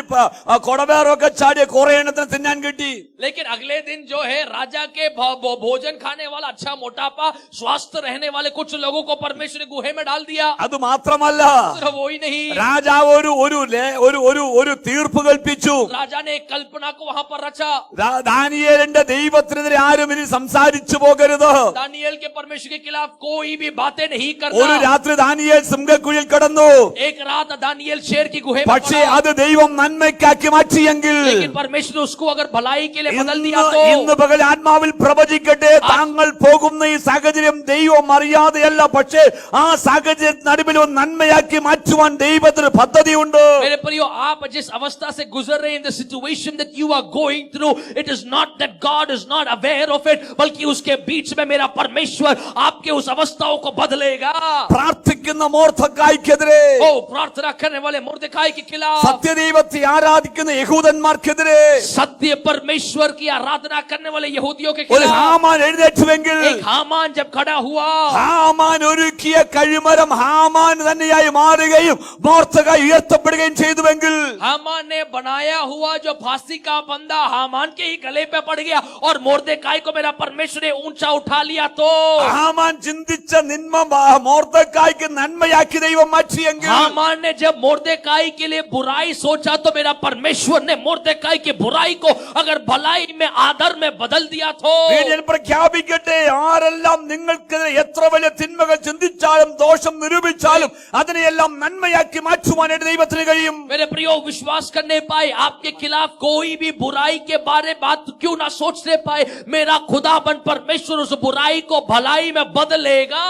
Speaker 1: കൊടവേറൊക്കെ ചാടിയ കുറെ എണ്ണത്തിന് തിന്നാൻ കിട്ടി.
Speaker 2: लेकिन अगले दिन जो है राजा के भोजन खाने वाला, अच्छा मोटापा, स्वस्थ रहने वाले कुछ लोगों को परमेश्वर ने गुहे में डाल दिया।
Speaker 1: അത് മാത്രമല്ല,
Speaker 2: सिर्फ वही नहीं,
Speaker 1: രാജാവ് ഒരു തീർപ്പ് കൽപ്പിച്ചു.
Speaker 2: राजा ने एक कल्पना को वहां पर रचा।
Speaker 1: ദാനിയേലിന്റെ ദൈവത്തിനെതിരെ ആരും ഇനി സംസാരിച്ചു പോകരുത്.
Speaker 2: दानियल के परमेश्वर के खिलाफ कोई भी बातें नहीं
Speaker 1: ഒരു
Speaker 2: करना।
Speaker 1: രാത്രി ദാനിയേൽ സിംഹക്കുഴിയിൽ കിടന്നു.
Speaker 2: एक रात दानियल शेर की गुहे में
Speaker 1: പക്ഷേ
Speaker 2: पड़ा।
Speaker 1: അത് ദൈവം നന്മയ്ക്കാക്കി മാറ്റിയെങ്കിൽ
Speaker 2: लेकिन परमेश्वर ने उसको अगर भलाई के लिए बदल दिया
Speaker 1: ഇന്ന്
Speaker 2: तो
Speaker 1: പകൽ ആത്മാവിൽ പ്രവചിക്കട്ടെ, താങ്കൾ പോകുന്ന ഈ സാഹചര്യം ദൈവം അറിയാതെയല്ല, പക്ഷേ ആ സാഹചര്യം നടുവിൽ നന്മയാക്കി മാറ്റുവാൻ ദൈവത്തിന് പദ്ധതിയുണ്ട്.
Speaker 2: मेरे प्रियो, आप जिस अवस्था से गुजर रहे हैं, in the situation that you are going through, it is not that God is not aware of it, बल्कि उसके बीच में मेरा परमेश्वर आपके उस अवस्थाओं को बदलेगा।
Speaker 1: പ്രാർത്ഥിക്കുന്ന മോർദെഖായിക്കെതിരെ,
Speaker 2: प्रार्थना करने वाले मुर्दखाई के खिलाफ,
Speaker 1: സത്യദൈവത്തെ ആരാധിക്കുന്ന യഹൂദന്മാർക്കെതിരെ,
Speaker 2: सत्य परमेश्वर की आराधना करने वाले यहूदियों के
Speaker 1: ഒരു
Speaker 2: खिलाफ
Speaker 1: ഹാമാൻ എഴുന്നേറ്റുവെങ്കിൽ,
Speaker 2: एक हामान जब खड़ा हुआ,
Speaker 1: ഹാമാൻ ഒരുക്കിയ അടിമരം ഹാമാൻ തന്നെയായി മാറുകയും മോർദെഖായി ഉയർത്തപ്പെടുകയും ചെയ്തുവെങ്കിൽ,
Speaker 2: हामान ने बनाया हुआ जो फांसी का बंदा हामान के ही गले पे पड़ गया और मोर्देकाई को मेरा परमेश्वर ने ऊंचा उठा लिया, तो
Speaker 1: ഹാമാൻ ചിന്തിച്ച നിന്മ മോർദെഖായിക്ക് നന്മയാക്കി ദൈവം മാറ്റിയെങ്കിൽ,
Speaker 2: हामान ने जब मोर्देकाई के लिए बुराई सोचा तो मेरा परमेश्वर ने मोर्देकाई की बुराई को अगर भलाई में आदर में बदल दिया, तो
Speaker 1: ഞാൻ പ്രഖ്യാപിക്കട്ടെ, ആരെല്ലാം നിങ്ങൾക്കെതിരെ എത്ര വലിയ തിന്മകൾ ചിന്തിച്ചാലും ദോഷം നിരൂപിച്ചാലും അതിനെയെല്ലാം നന്മയാക്കി മാറ്റുവാനായിട്ട് ദൈവത്തിന് കഴിയും.
Speaker 2: मेरे प्रियो, विश्वास करने पाए आपके खिलाफ कोई भी बुराई के बारे बात क्यों ना सोचने पाए, मेरा खुदाबंद परमेश्वर उस बुराई को भलाई में बदलेगा.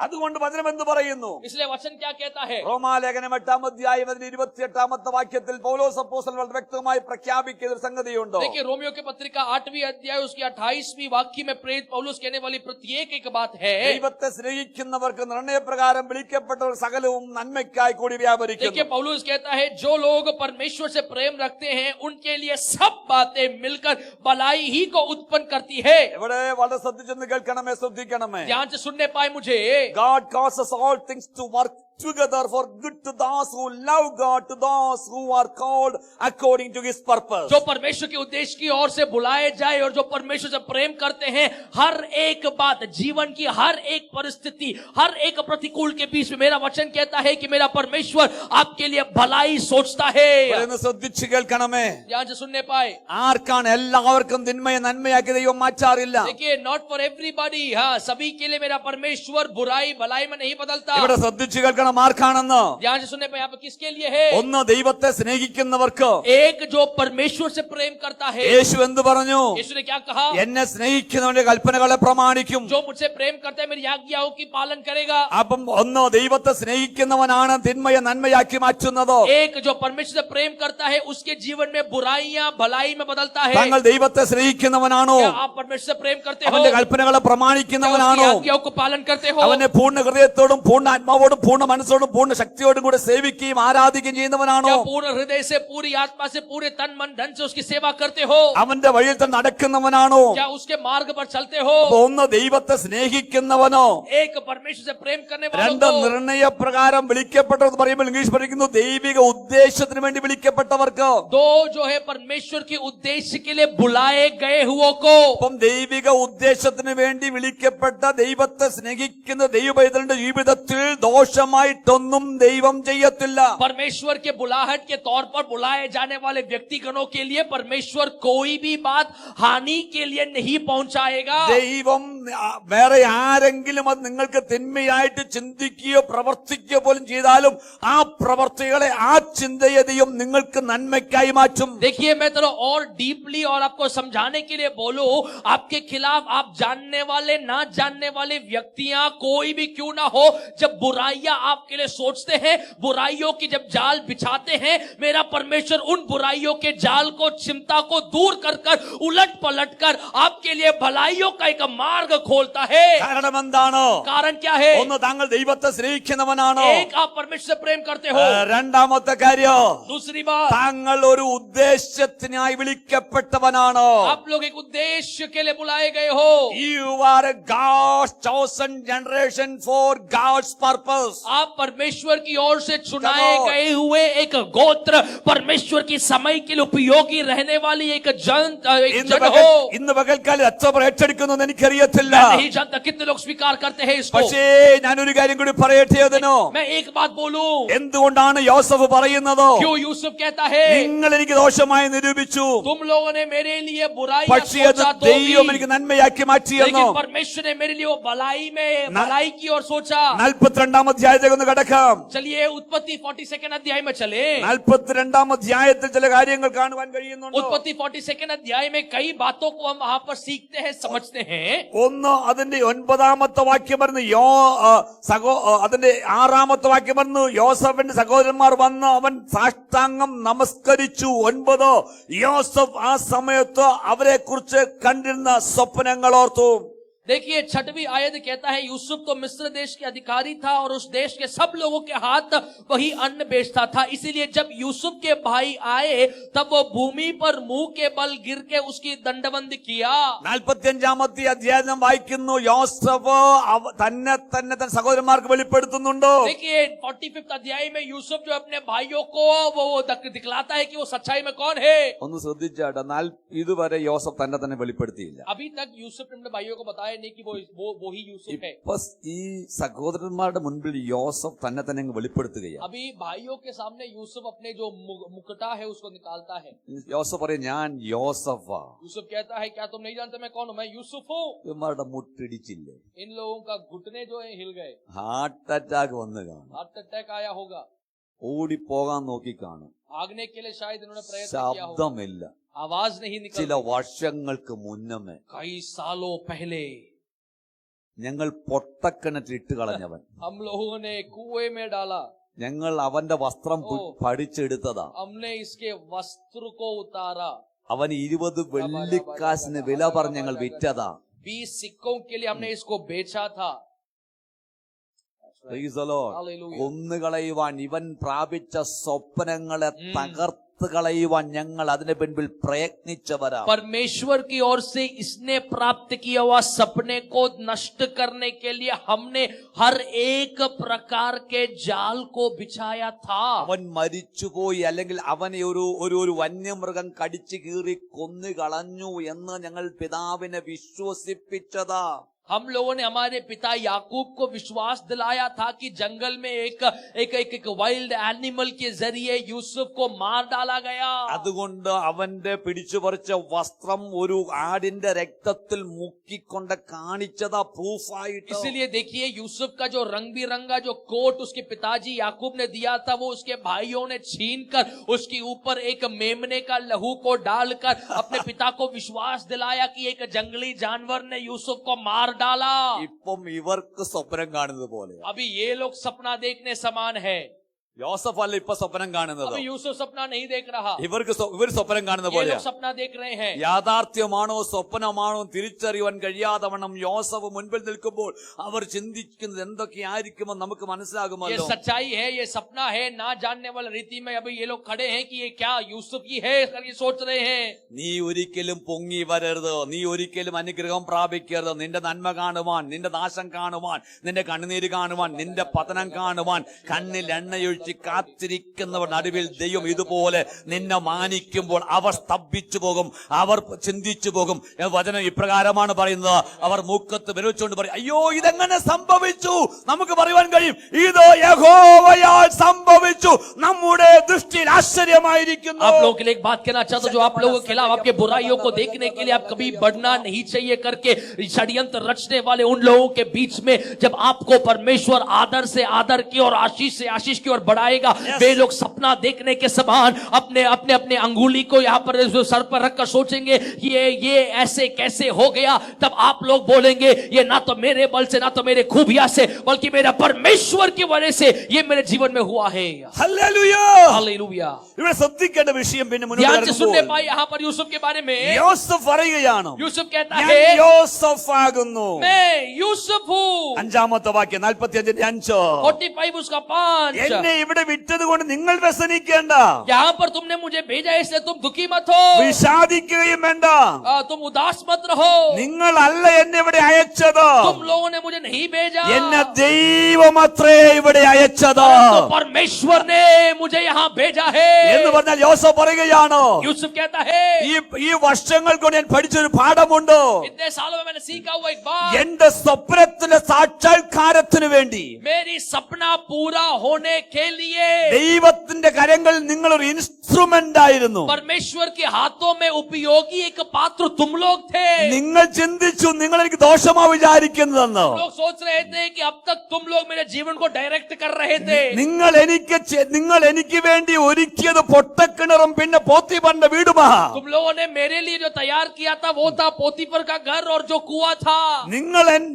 Speaker 1: അതുകൊണ്ട് വചനം എന്ത് പറയുന്നു?
Speaker 2: इसलिए वचन क्या कहता है?
Speaker 1: റോമാലേഖനം 8-ാം അധ്യായം 28-ാമത്തെ വാക്യത്തിൽ പൗലോസ് അപ്പോസ്തലൻ വളരെ വ്യക്തമായി പ്രഖ്യാപിക്കുന്ന ഒരു സംഗതിയുണ്ട്.
Speaker 2: देखिए, रोमियो की पत्रिका 8वीं अध्याय उसकी 28वीं वाक्य में प्रेरित पौलुस कहने वाली प्रत्येक एक बात है.
Speaker 1: ദൈവത്തെ സ്നേഹിക്കുന്നവർക്ക് നിർണയപ്രകാരം വിളിക്കപ്പെട്ടവർ സകലവും നന്മയ്ക്കായി കൂടി വ്യാപരിക്കുന്നു.
Speaker 2: देखिए, पौलुस कहता है जो लोग परमेश्वर से प्रेम रखते हैं उनके लिए सब बातें मिलकर भलाई ही को उत्पन्न करती है.
Speaker 1: ഇവിടെ വളരെ ശ്രദ്ധിച്ചെന്ന് കേൾക്കണമേ, ശ്രദ്ധിക്കണമേ.
Speaker 2: ध्यान से सुनने पाए मुझे.
Speaker 1: God causes all things to work together for good to those who love God, to those who are called according to His purpose.
Speaker 2: जो परमेश्वर के उद्देश्य की ओर से बुलाए जाए और जो परमेश्वर से प्रेम करते हैं, हर एक बात, जीवन की हर एक परिस्थिति, हर एक प्रतिकूल के बीच में मेरा वचन कहता है कि मेरा परमेश्वर आपके लिए भलाई सोचता है.
Speaker 1: പറയുന്നത് ശ്രദ്ധിച്ചു കേൾക്കണമേ.
Speaker 2: ध्यान से सुनने पाए.
Speaker 1: ആർക്കാണ്? എല്ലാവർക്കും തിന്മയെ നന്മയാക്കി ദൈവം മാറ്റാറില്ല.
Speaker 2: देखिए, नॉट फॉर एवरीबॉडी. हाँ, सभी के लिए मेरा परमेश्वर बुराई भलाई में नहीं बदलता.
Speaker 1: ഇവിടെ ശ്രദ്ധിച്ചു കേൾക്കണം, ആർക്കാണെന്ന്?
Speaker 2: ध्यान से सुनने पे यहाँ पे किसके लिए है?
Speaker 1: ഒന്ന് ദൈവത്തെ സ്നേഹിക്കുന്നവർക്ക്.
Speaker 2: एक जो परमेश्वर से प्रेम करता है.
Speaker 1: യേശു എന്ത് പറഞ്ഞു?
Speaker 2: यीशु ने क्या कहा?
Speaker 1: എന്നെ സ്നേഹിക്കുന്നവന്റെ കൽപ്പനകളെ പ്രമാണിക്കും.
Speaker 2: जो मुझसे प्रेम करता है मेरी आज्ञाओं की पालन करेगा.
Speaker 1: അപ്പം ഒന്ന് ദൈവത്തെ സ്നേഹിക്കുന്നവനാണ് തിന്മയെ നന്മയാക്കി മാറ്റുന്നത്.
Speaker 2: एक जो परमेश्वर से प्रेम करता है उसके जीवन में बुराइयां भलाई में बदलता है.
Speaker 1: താങ്കൾ ദൈവത്തെ സ്നേഹിക്കുന്നവനാണോ?
Speaker 2: क्या आप परमेश्वर से प्रेम करते हो?
Speaker 1: അവന്റെ കൽപ്പനകളെ പ്രമാണിക്കുന്നവനാണോ?
Speaker 2: आज्ञाओं को पालन करते हो?
Speaker 1: അവനെ പൂർണ്ണ ഹൃദയത്തോടും പൂർണ്ണ ആത്മാവോടും പൂർണ്ണ മനസ്സോടും പൂർണ്ണ ശക്തിയോടും കൂടെ സേവിക്കുകയും ആരാധിക്കുകയും ചെയ്യുന്നവനാണോ?
Speaker 2: क्या पूर्ण हृदय से, पूरी आत्मा से, पूरे तन मन धन से उसकी सेवा करते हो?
Speaker 1: അവന്റെ വഴിയിൽ തന്നെ നടക്കുന്നവനാണോ?
Speaker 2: क्या उसके मार्ग पर चलते हो?
Speaker 1: ഒന്ന് ദൈവത്തെ സ്നേഹിക്കുന്നവനോ?
Speaker 2: एक परमेश्वर से प्रेम करने वालों
Speaker 1: രണ്ട്
Speaker 2: को.
Speaker 1: നിർണയപ്രകാരം വിളിക്കപ്പെട്ടവർ പറയുമ്പോൾ ഇംഗ്ലീഷ് പഠിക്കുന്നു ദൈവിക ഉദ്ദേശത്തിന് വേണ്ടി വിളിക്കപ്പെട്ടവർക്ക്.
Speaker 2: दो जो है परमेश्वर के उद्देश्य के लिए बुलाए गए हुओं को.
Speaker 1: അപ്പം ദൈവിക ഉദ്ദേശത്തിന് വേണ്ടി വിളിക്കപ്പെട്ട ദൈവത്തെ സ്നേഹിക്കുന്ന ദൈവപൈതലിന്റെ ജീവിതത്തിൽ ദോഷമായിട്ടൊന്നും ദൈവം ചെയ്യത്തില്ല.
Speaker 2: परमेश्वर के बुलाहट के तौर पर बुलाए जाने वाले व्यक्तिगणों के लिए परमेश्वर कोई भी बात हानि के लिए नहीं पहुंचाएगा.
Speaker 1: ദൈവം വേറെ ആരെങ്കിലും അത് നിങ്ങൾക്ക് തിന്മയായിട്ട് ചിന്തിക്കുകയോ പ്രവർത്തിക്കുകയോ പോലും ചെയ്താലും ആ പ്രവർത്തികളെ, ആ ചിന്തയതിയും നിങ്ങൾക്ക് നന്മയ്ക്കായി മാറ്റും.
Speaker 2: देखिए, मैं थोड़ा और डीपली और आपको समझाने के लिए बोलूं, आपके खिलाफ आप जानने वाले ना जानने वाले व्यक्तियां कोई भी क्यों ना हो, जब बुराइयां आपके लिए सोचते हैं, बुराइयों की जब जाल बिछाते हैं, मेरा परमेश्वर उन बुराइयों के जाल को, चिंता को दूर कर कर, उलट पलट कर आपके लिए भलाइयों का एक मार्ग खोलता है.
Speaker 1: കാരണം എന്താണ്?
Speaker 2: कारण क्या है?
Speaker 1: ഒന്ന്, താങ്കൾ ദൈവത്തെ സ്നേഹിക്കുന്നവനാണോ?
Speaker 2: एक, आप परमेश्वर से प्रेम करते हो.
Speaker 1: രണ്ടാമത്തെ കാര്യം,
Speaker 2: दूसरी बात,
Speaker 1: താങ്കൾ ഒരു ഉദ്ദേശത്തിനായി വിളിക്കപ്പെട്ടവനാണോ?
Speaker 2: आप लोग एक उद्देश्य के लिए बुलाए गए हो.
Speaker 1: You are a God's chosen generation for God's purpose.
Speaker 2: आप परमेश्वर की ओर से चुनाए
Speaker 1: Come on.
Speaker 2: गए हुए एक गोत्र, परमेश्वर की समय के लिए उपयोगी रहने वाली एक जन हो.
Speaker 1: ഇന്ന് പകൽക്കാലം എത്ര പേർ ഏറ്റെടുക്കുന്നു എന്ന് എനിക്കറിയത്തില്ല.
Speaker 2: मैं नहीं जानता कितने लोग स्वीकार करते हैं इसको.
Speaker 1: പക്ഷേ ഞാനൊരു കാര്യം കൂടി പറയട്ടെ അതിനോ.
Speaker 2: मैं एक बात बोलूं.
Speaker 1: എന്തുകൊണ്ടാണ് യോസഫ് പറയുന്നത്?
Speaker 2: क्यों यूसुफ कहता है
Speaker 1: നിങ്ങൾ എനിക്ക് ദോഷമായി നിരൂപിച്ചു,
Speaker 2: तुम लोगों ने मेरे लिए बुराई
Speaker 1: പക്ഷേ അത്
Speaker 2: सोचा तो
Speaker 1: ദൈവം
Speaker 2: भी,
Speaker 1: എനിക്ക് നന്മയാക്കി മാറ്റിയെന്നോ.
Speaker 2: लेकिन परमेश्वर ने मेरे लिए वो भलाई में भलाई की ओर सोचा.
Speaker 1: 42-ാം അധ്യായത്തിലേക്ക് ഒന്ന് കടക്കാം.
Speaker 2: चलिए उत्पत्ति 42 अध्याय में चले.
Speaker 1: 42-ാം അധ്യായത്തിൽ ചില കാര്യങ്ങൾ കാണുവാൻ കഴിയുന്നുണ്ട്.
Speaker 2: उत्पत्ति 42 अध्याय में कई बातों को हम वहां पर सीखते हैं, समझते हैं.
Speaker 1: ഒന്ന്, അതിന്റെ 9-ാമത്തെ വാക്യം പറഞ്ഞു, അതിന്റെ 6-ാമത്തെ വാക്യം പറഞ്ഞു, യോസഫിന്റെ സഹോദരന്മാർ വന്ന് അവൻ സാഷ്ടാംഗം നമസ്കരിച്ചു. 9, യോസഫ് ആ സമയത്ത് അവരെ കുറിച്ച് കണ്ടിരുന്ന സ്വപ്നങ്ങൾ ഓർത്തു.
Speaker 2: देखिए 6वीं आयत कहता है यूसुफ तो मिस्र देश के अधिकारी था और उस देश के सब लोगों के हाथ वही अन्न बेचता था, इसीलिए जब यूसुफ के भाई आए तब वो भूमि पर मुंह के बल गिर के उसकी दंडवंद किया।
Speaker 1: 45-ാമത്തെ അധ്യായം നാം വായിക്കുന്നു, യോസഫ് തന്നെ തന്റെ സഹോദരന്മാർക്ക് വെളിപ്പെടുത്തുന്നുണ്ടോ?
Speaker 2: देखिए 45th अध्याय में यूसुफ जो अपने भाइयों को वो दिखलाता है कि वो सच्चाई में कौन है।
Speaker 1: ഒന്ന് ശ്രദ്ധിച്ചാട്ടെ, ഇതുവരെ യോസഫ് തന്നെ വെളിപ്പെടുത്തിയില്ല.
Speaker 2: अभी तक यूसुफ ने अपने भाइयों को बताया नहीं कि वो ही यूसुफ है।
Speaker 1: ഇപ്പൊ ഈ സഹോദരന്മാരുടെ മുൻപിൽ യോസഫ് തന്നെ വെളിപ്പെടുത്തുകയാണ്.
Speaker 2: अभी भाइयों के सामने यूसुफ अपने जो मुकुटा है उसको निकालता है।
Speaker 1: യോസഫ് പറയും, ഞാൻ യോസഫാ.
Speaker 2: यूसुफ कहता है क्या तुम नहीं जानते मैं कौन हूं, मैं यूसुफ हूँ।
Speaker 1: ഇവന്മാരുടെ മുട്ടിടിച്ചില്ലേ?
Speaker 2: इन लोगों का घुटने जो है हिल गए,
Speaker 1: ഹാർട്ട് അറ്റാക്ക് വന്നു കാണും,
Speaker 2: हार्ट अटैक आया होगा,
Speaker 1: ഓടിപ്പോകാൻ നോക്കി കാണും,
Speaker 2: भागने के लिए शायद इन्होंने प्रयत्न किया होगा,
Speaker 1: ശബ്ദമില്ല.
Speaker 2: आवाज नहीं
Speaker 1: ചില
Speaker 2: निकल,
Speaker 1: വർഷങ്ങൾക്ക് മുന്നമേ
Speaker 2: कई सालों पहले
Speaker 1: ഞങ്ങൾ പൊട്ടക്കിണറ്റിട്ട് കളഞ്ഞവൻ,
Speaker 2: हम लोगों ने कुएं में डाला,
Speaker 1: ഞങ്ങൾ അവന്റെ വസ്ത്രം പഠിച്ചെടുത്തതാ,
Speaker 2: हमने इसके वस्त्र को उतारा,
Speaker 1: അവൻ 20 വെള്ളിക്കാശിന് വില പറഞ്ഞ് ഞങ്ങൾ വിറ്റതാ.
Speaker 2: 20 सिक्कों के लिए हमने इसको बेचा था।
Speaker 1: Praise the Lord.
Speaker 2: Hallelujah.
Speaker 1: കൊന്നുകളയുവാൻ ഇവൻ പ്രാപിച്ച സ്വപ്നങ്ങളെ തകർത്ത് കളയുവാൻ ഞങ്ങൾ അതിന് പിൻപിൽ പ്രയത്നിച്ചവരാ.
Speaker 2: परमेश्वर की ओर से इसने प्राप्त किया हुआ सपने को नष्ट करने के लिए हमने हर एक प्रकार के जाल को बिछाया था।
Speaker 1: അവൻ മരിച്ചുപോയി, അല്ലെങ്കിൽ അവനെ ഒരു വന്യമൃഗം കടിച്ചു കീറി കൊന്നു കളഞ്ഞു എന്ന് ഞങ്ങൾ പിതാവിനെ വിശ്വസിപ്പിച്ചതാ.
Speaker 2: हम लोगों ने हमारे पिता याकूब को विश्वास दिलाया था कि जंगल में एक वाइल्ड एनिमल के जरिए यूसुफ को मार डाला गया।
Speaker 1: അതുകൊണ്ട് അവന്റെ പിടിച്ചുപറിച്ച വസ്ത്രം ഒരു ആടിന്റെ രക്തത്തിൽ മുക്കിക്കൊണ്ട് കാണിച്ചതാ പ്രൂഫായിട്ട്.
Speaker 2: इसलिए देखिए यूसुफ का जो रंग बिरंगा जो कोट उसके पिताजी याकूब ने दिया था वो उसके भाइयों ने छीनकर उसके ऊपर एक मेमने का लहू को डालकर अपने पिता को विश्वास दिलाया कि एक जंगली जानवर ने यूसुफ को मार डाला।
Speaker 1: ഇപ്പം ഇവർക്ക് സ്വപ്നം കാണുന്നത് പോലെ
Speaker 2: अभी ये लोग सपना देखने समान है।
Speaker 1: യോസഫ് അല്ല ഇപ്പൊ സ്വപ്നം കാണുന്നത്,
Speaker 2: अभी यूसुफ सपना नहीं देख रहा,
Speaker 1: ഇവർ സ്വപ്നം കാണുന്ന
Speaker 2: ये
Speaker 1: പോലെ.
Speaker 2: लोग सपना देख रहे हैं।
Speaker 1: യാഥാർത്ഥ്യമാണോ സ്വപ്നമാണോ തിരിച്ചറിയുവാൻ കഴിയാതവണ്ണം യോസഫ് മുൻപിൽ നിൽക്കുമ്പോൾ അവർ ചിന്തിക്കുന്നത് എന്തൊക്കെയായിരിക്കുമെന്ന് നമുക്ക്
Speaker 2: ये
Speaker 1: മനസ്സിലാകുമല്ലോ.
Speaker 2: सच्चाई है, ये सपना है, ना जानने वाली रीति में अभी ये लोग खड़े हैं कि ये क्या यूसुफ ही है करके सोच रहे हैं।
Speaker 1: നീ ഒരിക്കലും പൊങ്ങി വരരുത്, നീ ഒരിക്കലും അനുഗ്രഹം പ്രാപിക്കരുത്. നിന്റെ നന്മ കാണുവാൻ, നിന്റെ നാശം കാണുവാൻ, നിന്റെ കണ്ണുനീര് കാണുവാൻ, നിന്റെ പതനം കാണുവാൻ കണ്ണിൽ എണ്ണയൊഴിച്ച് കാത്തിരിക്കുന്നവർ നടുവിൽ ദൈവം ഇതുപോലെ നിന്നെ മാനിക്കുമ്പോൾ അവർ സ്തംഭിച്ചു പോകും, അവർ ചിന്തിച്ചു പോകും. വചനം ഇപ്രകാരമാണ് പറയുന്നത്, അവർ മൂക്കത്ത് വിരച്ചുകൊണ്ട് പറയും, അയ്യോ ഇതെങ്ങനെ സംഭവിച്ചു? നമുക്ക് പറയുവാൻ കഴിയും, ഇത് യഹോവയാൽ സംഭവിച്ചു, നമ്മുടെ ദൃഷ്ടിയിൽ ആശ്ചര്യമായിരിക്കുന്നു.
Speaker 2: आप लोगों के लिए एक बात कहना चाहता हूं, जो आप लोगों के खिलाफ आपके बुराइयों को देखने के लिए आप कभी बढ़ना नहीं चाहिए करके षड्यंत्र रचने वाले उन लोगों के बीच में जब आपको परमेश्वर आदर से आदर की और आशीष से आशीष की ओर बढ़ाएगा, वे लोग सपना देखने के समान अपने अपने अपने अंगुली को यहाँ पर सर पर रखकर सोचेंगे ये ऐसे कैसे हो गया। तब आप लोग बोलेंगे ये ना तो मेरे बल से ना तो मेरे खूबिया से बल्कि मेरा परमेश्वर की वजह से ये मेरे जीवन में हुआ है।
Speaker 1: ഹല്ലേലൂയ.
Speaker 2: हालेलुया।
Speaker 1: ഇവിടെ ശ്രദ്ധിക്കേണ്ട വിഷയം പിന്നെ
Speaker 2: ध्यान से सुनने
Speaker 1: മുന്നോട്ട്
Speaker 2: पाए यहाँ पर यूसुफ के बारे में।
Speaker 1: യോസഫ് പറയുകയാണ്,
Speaker 2: यूसुफ कहता
Speaker 1: ഞാൻ
Speaker 2: है
Speaker 1: യോസഫ് ആകുന്നു.
Speaker 2: मैं यूसुफ हूँ।
Speaker 1: 5-ാമത്തെ വാക്യം 45:5.
Speaker 2: 45 उसका 5।
Speaker 1: എന്നെ ഇവിടെ വിറ്റത് കൊണ്ട് നിങ്ങൾ വ്യസനിക്കേണ്ട,
Speaker 2: यहाँ पर तुमने मुझे भेजा इसलिए तुम दुखी मत हो,
Speaker 1: വിഷാദിക്കുകയും വേണ്ട.
Speaker 2: तुम उदास मत रहो।
Speaker 1: നിങ്ങളല്ല എന്നെ ഇവിടെ അയച്ചത്,
Speaker 2: तुम लोगों ने मुझे नहीं भेजा,
Speaker 1: എന്നെ ദൈവമത്രേ ഇവിടെ അയച്ചത്
Speaker 2: तो परमेश्वर ने मुझे यहाँ भेजा है।
Speaker 1: എന്ന് പറഞ്ഞാൽ യോസഫ് പറയുകയാണ്,
Speaker 2: यूसुफ कहता है
Speaker 1: ഈ വർഷങ്ങൾ കൊണ്ട് ഞാൻ പഠിച്ചൊരു പാഠമുണ്ട്.
Speaker 2: इतने सालों में मैंने सीखा हुआ एक बात,
Speaker 1: എന്റെ സ്വപ്നത്തിലെ സാക്ഷാത്കാരത്തിന് വേണ്ടി
Speaker 2: मेरी सपना पूरा होने के लिए
Speaker 1: ദൈവത്തിന്റെ കരങ്ങളിൽ നിങ്ങളൊരു ഇൻസ്ട്രുമെന്റ് ആയിരുന്നു.
Speaker 2: परमेश्वर के हाथों में उपयोगी एक पात्र तुम लोग थे।
Speaker 1: നിങ്ങൾ ചിന്തിച്ചു നിങ്ങൾ എനിക്ക് ദോഷമാ വിചാരിക്കുന്നതെന്ന്.
Speaker 2: लोग सोच रहे थे कि अब तक तुम लोग मेरे जीवन को डायरेक्ट कर रहे थे।
Speaker 1: നിങ്ങൾ എനിക്ക് വേണ്ടി ഒരുക്കിയത് പൊട്ടക്കിണറും പിന്നെ പോത്തിഫറിന്റെ വീടുമാ.
Speaker 2: तुम लोगों ने मेरे लिए जो तैयार किया था वो था पोतीफर का घर और जो कुआं था।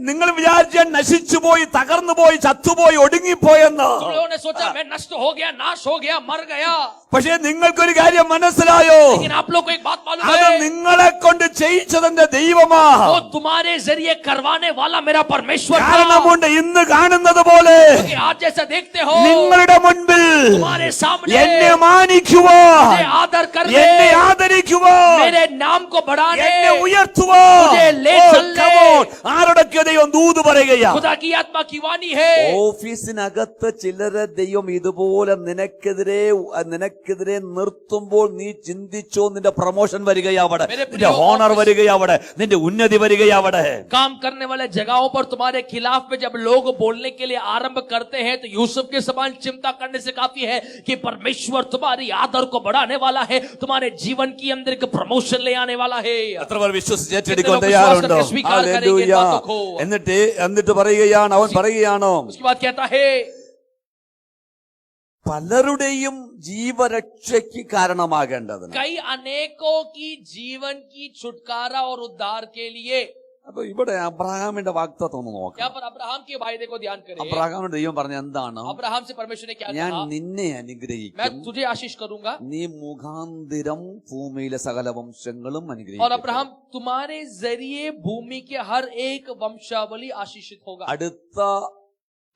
Speaker 1: നിങ്ങൾ വിചാരിച്ച നശിച്ചുപോയി, തകർന്നുപോയി, ചത്തുപോയി, ഒടുങ്ങിപ്പോയെന്ന്.
Speaker 2: तुम लोगों ने सोचा मैं नष्ट हो गया, नाश हो गया, मर गया।
Speaker 1: പക്ഷേ നിങ്ങൾക്കൊരു കാര്യം മനസ്സിലായോ?
Speaker 2: लेकिन आप लोग को एक बात मालूम
Speaker 1: അത്
Speaker 2: गए,
Speaker 1: നിങ്ങളെ കൊണ്ട് ചെയ്യിച്ചതിന്റെ ദൈവമാ.
Speaker 2: वो तुम्हारे जरिए करवाने वाला मेरा परमेश्वर था।
Speaker 1: കാരണമുണ്ട് ഇന്ന് കാണുന്നത് പോലെ
Speaker 2: क्योंकि आज जैसा देखते हो
Speaker 1: നിങ്ങളുടെ മുൻപിൽ
Speaker 2: तुम्हारे सामने
Speaker 1: എന്നെ മാനിക്കുവാൻ,
Speaker 2: मुझे आदर करने,
Speaker 1: എന്നെ ആദരിക്കുവാൻ,
Speaker 2: मेरे नाम को बढ़ाने,
Speaker 1: എന്നെ ഉയർത്തുവാൻ.
Speaker 2: मुझे ले
Speaker 1: Oh,
Speaker 2: चलने,
Speaker 1: come on. ആരോടൊക്കെ ദൈവം ദൂത് പറയുകയാ.
Speaker 2: खुदा की आत्मा की वाणी है।
Speaker 1: ഓഫീസിനകത്ത് ചിലരെ ദൈവം ഇതുപോലെ നിനക്കെതിരെ നിർത്തുമ്പോൾ നീ ചിന്തിച്ചോ, നിന്റെ പ്രൊമോഷൻ വരികയാവടെ, നിന്റെ ഹോണർ വരികയാവടെ, നിന്റെ ഉന്നതി വരികയാവടെ.
Speaker 2: काम करने वाले जगहों पर तुम्हारे खिलाफ में जब लोग बोलने के लिए आरंभ करते हैं तो यूसुफ के समान चिंता करने से काफी है कि परमेश्वर तुम्हारी आदर को बढ़ाने वाला है, तुम्हारे जीवन की अंदर एक प्रमोशन ले आने वाला है।
Speaker 1: എത്ര പേർ വിശ്വസിച്ചേറ്റെടുക്കാൻ തയ്യാറുണ്ടോ? ഹല്ലേലൂയ. എന്നിട്ട് പറയുകയാണ്, അവൻ പറയുകയാണോ,
Speaker 2: उसके बाद कहता है
Speaker 1: പലരുടെയും ജീവരക്ഷയ്ക്ക് കാരണമാകേണ്ടതിന്.
Speaker 2: कई अनेकों की जीवन की छुटकारा और उद्धार के लिए।
Speaker 1: അപ്പൊ ഇവിടെ അബ്രഹാമിന്റെ വാഗ്ദത്തം ഒന്ന് നോക്കാം.
Speaker 2: यहाँ पर अब्राहम के वायदे को ध्यान करें।
Speaker 1: അബ്രഹാമിന്റെ ദൈവം പറഞ്ഞ എന്താണ്?
Speaker 2: अब्राहम से परमेश्वर ने क्या
Speaker 1: ഞാൻ
Speaker 2: कहा?
Speaker 1: നിന്നെ
Speaker 2: मैं
Speaker 1: അനുഗ്രഹിക്കും,
Speaker 2: तुझे आशीष करूंगा
Speaker 1: നീ മുഖാന്തിരം ഭൂമിയിലെ സകല വംശങ്ങളും
Speaker 2: और
Speaker 1: അനുഗ്രഹിക്കും.
Speaker 2: अब्राहम तुम्हारे जरिए भूमि के हर एक वंशावली आशीषित होगा।
Speaker 1: അടുത്ത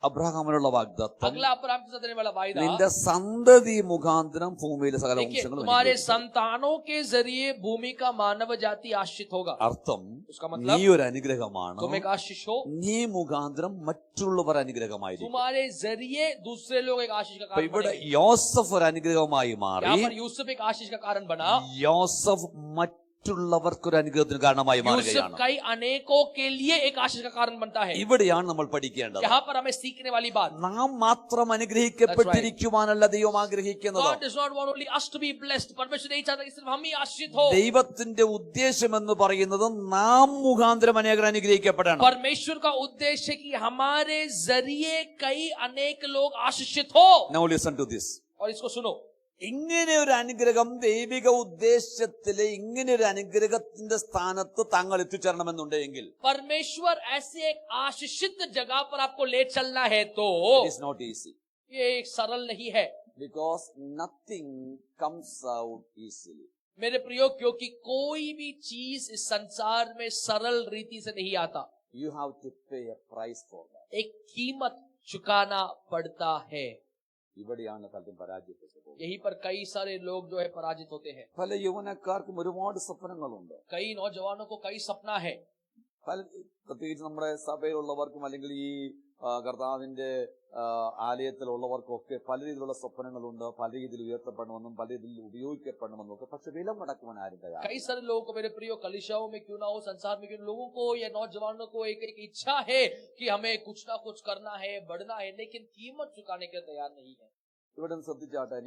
Speaker 1: അബ്രഹാമിനുള്ള വാഗ്ദത്തം,
Speaker 2: अगला अब्राहम के साथ देने वाला वायदा,
Speaker 1: നിന്റെ സന്തതി മുഖാന്തരം ഭൂമിയിലെ സകല
Speaker 2: देखिए
Speaker 1: വംശങ്ങളും
Speaker 2: तुम्हारे
Speaker 1: അനുഗ്രഹിക്കും.
Speaker 2: संतानों के जरिए भूमि का मानव जाति आशीषित होगा।
Speaker 1: അർത്ഥം
Speaker 2: उसका
Speaker 1: നീ
Speaker 2: मतलब
Speaker 1: ഒരു അനുഗ്രഹമാണ്,
Speaker 2: तुम एक आशीष हो,
Speaker 1: നീ മുഖാന്തരം മറ്റുള്ളവർ അനുഗ്രഹമായിരിക്കും.
Speaker 2: तुम्हारे जरिए दूसरे लोग एक आशीष का
Speaker 1: അപ്പൊ
Speaker 2: कारण
Speaker 1: ഇവിടെ
Speaker 2: बनेंगे।
Speaker 1: യോസഫ് ഒരു അനുഗ്രഹമായി മാറി.
Speaker 2: यहाँ पर यूसुफ एक आशीष का कारण बना।
Speaker 1: യോസഫ് മറ്റുള്ളവർക്കൊരു അനുഗ്രഹത്തിന് കാരണമായി
Speaker 2: यूसुफ
Speaker 1: മാറുകയാണ്.
Speaker 2: कई अनेकों के लिए एक आशीष का कारण बनता है।
Speaker 1: ഇവിടെയാണ് നമ്മൾ പഠിക്കേണ്ടത്.
Speaker 2: यहाँ पर हमें सीखने वाली बात,
Speaker 1: നാം മാത്രം അനുഗ്രഹിക്കപ്പെട്ടിരിക്കുവാനല്ല ദൈവം ആഗ്രഹിക്കുന്നത്.
Speaker 2: God does not want only us to be blessed. परमेश्वर नहीं चाहता कि सिर्फ हम ही आशीषित हो।
Speaker 1: ദൈവത്തിന്റെ ഉദ്ദേശം എന്ന് പറയുന്നത് നാം മുഖാന്തരം അനേകർ അനുഗ്രഹിക്കപ്പെടണം.
Speaker 2: परमेश्वर का उद्देश्य है कि हमारे जरिए कई अनेक लोग आशीषित हो।
Speaker 1: Now listen to this.
Speaker 2: और इसको सुनो,
Speaker 1: ഇങ്ങനെ ഒരു അനുഗ്രഹം ദൈവിക ഉദ്ദേശത്തിലെ ഇങ്ങനെ ഒരു അനുഗ്രഹത്തിന്റെ സ്ഥാനത്ത് താങ്കൾ എത്തിച്ചേരണമെന്നുണ്ടെങ്കിൽ
Speaker 2: परमेश्वर ऐसे एक आशीषित जगह पर आपको ले चलना है तो
Speaker 1: it is not easy,
Speaker 2: ये एक सरल नहीं है
Speaker 1: because nothing comes out easily.
Speaker 2: मेरे प्रियो, क्योंकि कोई भी चीज इस संसार में सरल रीति से नहीं आता।
Speaker 1: You have to pay a price for that.
Speaker 2: एक कीमत चुकाना पड़ता है।
Speaker 1: ഇവിടെയാണ് പലരും പരാജയപ്പെട്ടത്.
Speaker 2: यहीं पर कई सारे लोग जो है पराजित होते हैं।
Speaker 1: പല യൗവനക്കാർക്കും ഒരുപാട് സ്വപ്നങ്ങളുണ്ട്.
Speaker 2: कई नौजवानों को कई सपना है।
Speaker 1: പല പ്രത്യേകിച്ച് നമ്മുടെ സഭയിലുള്ളവർക്കും അല്ലെങ്കിൽ ഈ കർത്താവിന്റെ ആലയത്തിലുള്ളവർക്കൊക്കെ പല രീതിയിലുള്ള സ്വപ്നങ്ങളുണ്ട്. പല രീതിയിൽ ഉയർത്തപ്പെടണമെന്നും പല രീതിയിൽ ഉപയോഗിക്കപ്പെടണമെന്നും ഒക്കെ. പക്ഷെ വില മുടക്കുവാൻ ആരും തയ്യാറാണ്.
Speaker 2: कई सारे लोगों को, मेरे प्रियो, कलिसियाओं में क्यों ना हो, संसार में क्यों, लोगों को या नौजवानों को एक इच्छा है कि हमें कुछ ना कुछ करना है, बढ़ना है, लेकिन कीमत चुकाने के लिए तैयार नहीं है।
Speaker 1: ഇവിടെ ശ്രദ്ധിച്ചാട്ടെ,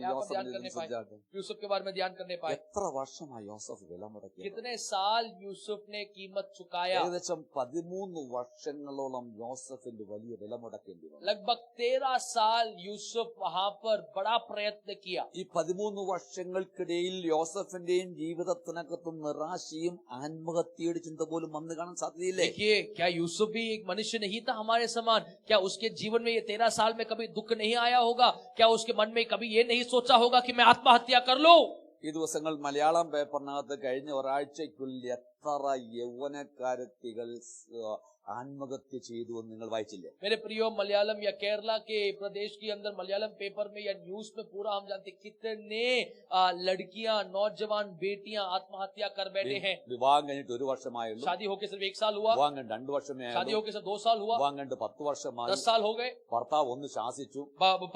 Speaker 1: ശ്രദ്ധിച്ചാട്ടെ,
Speaker 2: यूसुफ के बारे में ध्यान करने पाए।
Speaker 1: എത്ര വർഷമായി യോസഫ് വില മുടക്കി?
Speaker 2: कितने साल यूसुफ ने कीमत चुकाया?
Speaker 1: ഏകദേശം 13 വർഷങ്ങളോളം യോസഫിന്റെ വലിയ വില മുടക്കേണ്ടി വന്നു.
Speaker 2: लगभग 13 साल यूसुफ वहां पर बड़ा प्रयत्न किया।
Speaker 1: ഈ 13 വർഷങ്ങൾക്കിടയിൽ യോസഫിന്റെയും ജീവിതത്തിനകത്തും നിരാശയും ആത്മഹത്യയുടെ ചിന്ത പോലും വന്നു കാണാൻ സാധ്യതയില്ലേ?
Speaker 2: देखिए, क्या यूसुफ भी एक मनुष्य नहीं था हमारे समान? क्या उसके जीवन में ये 13 साल में कभी दुख नहीं आया होगा? क्या उसके मन में कभी ये नहीं सोचा होगा कि मैं आत्महत्या कर लूं?
Speaker 1: ഈ ദിവസങ്ങൾ മലയാളം പേപ്പറിനകത്ത് കഴിഞ്ഞ ഒരാഴ്ചയ്ക്കുള്ളിൽ എത്ര യൗവനക്കാരത്തികൾ ആത്മഹത്യ ചെയ്തു എന്ന് നിങ്ങൾ വായിച്ചില്ലേ?
Speaker 2: मेरे प्रियो, मलयालम या केरला के प्रदेश के अंदर मलयालम पेपर में या न्यूज में पूरा हम जानते कितने लड़कियां, नौजवान बेटियां आत्महत्या कर बैठे हैं।
Speaker 1: വിവാഹം കഴിഞ്ഞിട്ട് 1 വർഷമായുള്ളൂ,
Speaker 2: शादी होके सिर्फ 1 साल हुआ,
Speaker 1: വിവാഹം കഴിഞ്ഞ് 2 വർഷമേ
Speaker 2: शादी
Speaker 1: ആയുള്ളൂ,
Speaker 2: होके सिर्फ 2 साल हुआ,
Speaker 1: വിവാഹം കഴിഞ്ഞിട്ട് 10 വർഷമായി,
Speaker 2: 10 साल हो गए,
Speaker 1: ഭർത്താവ് ഒന്ന് ശാസിച്ചു,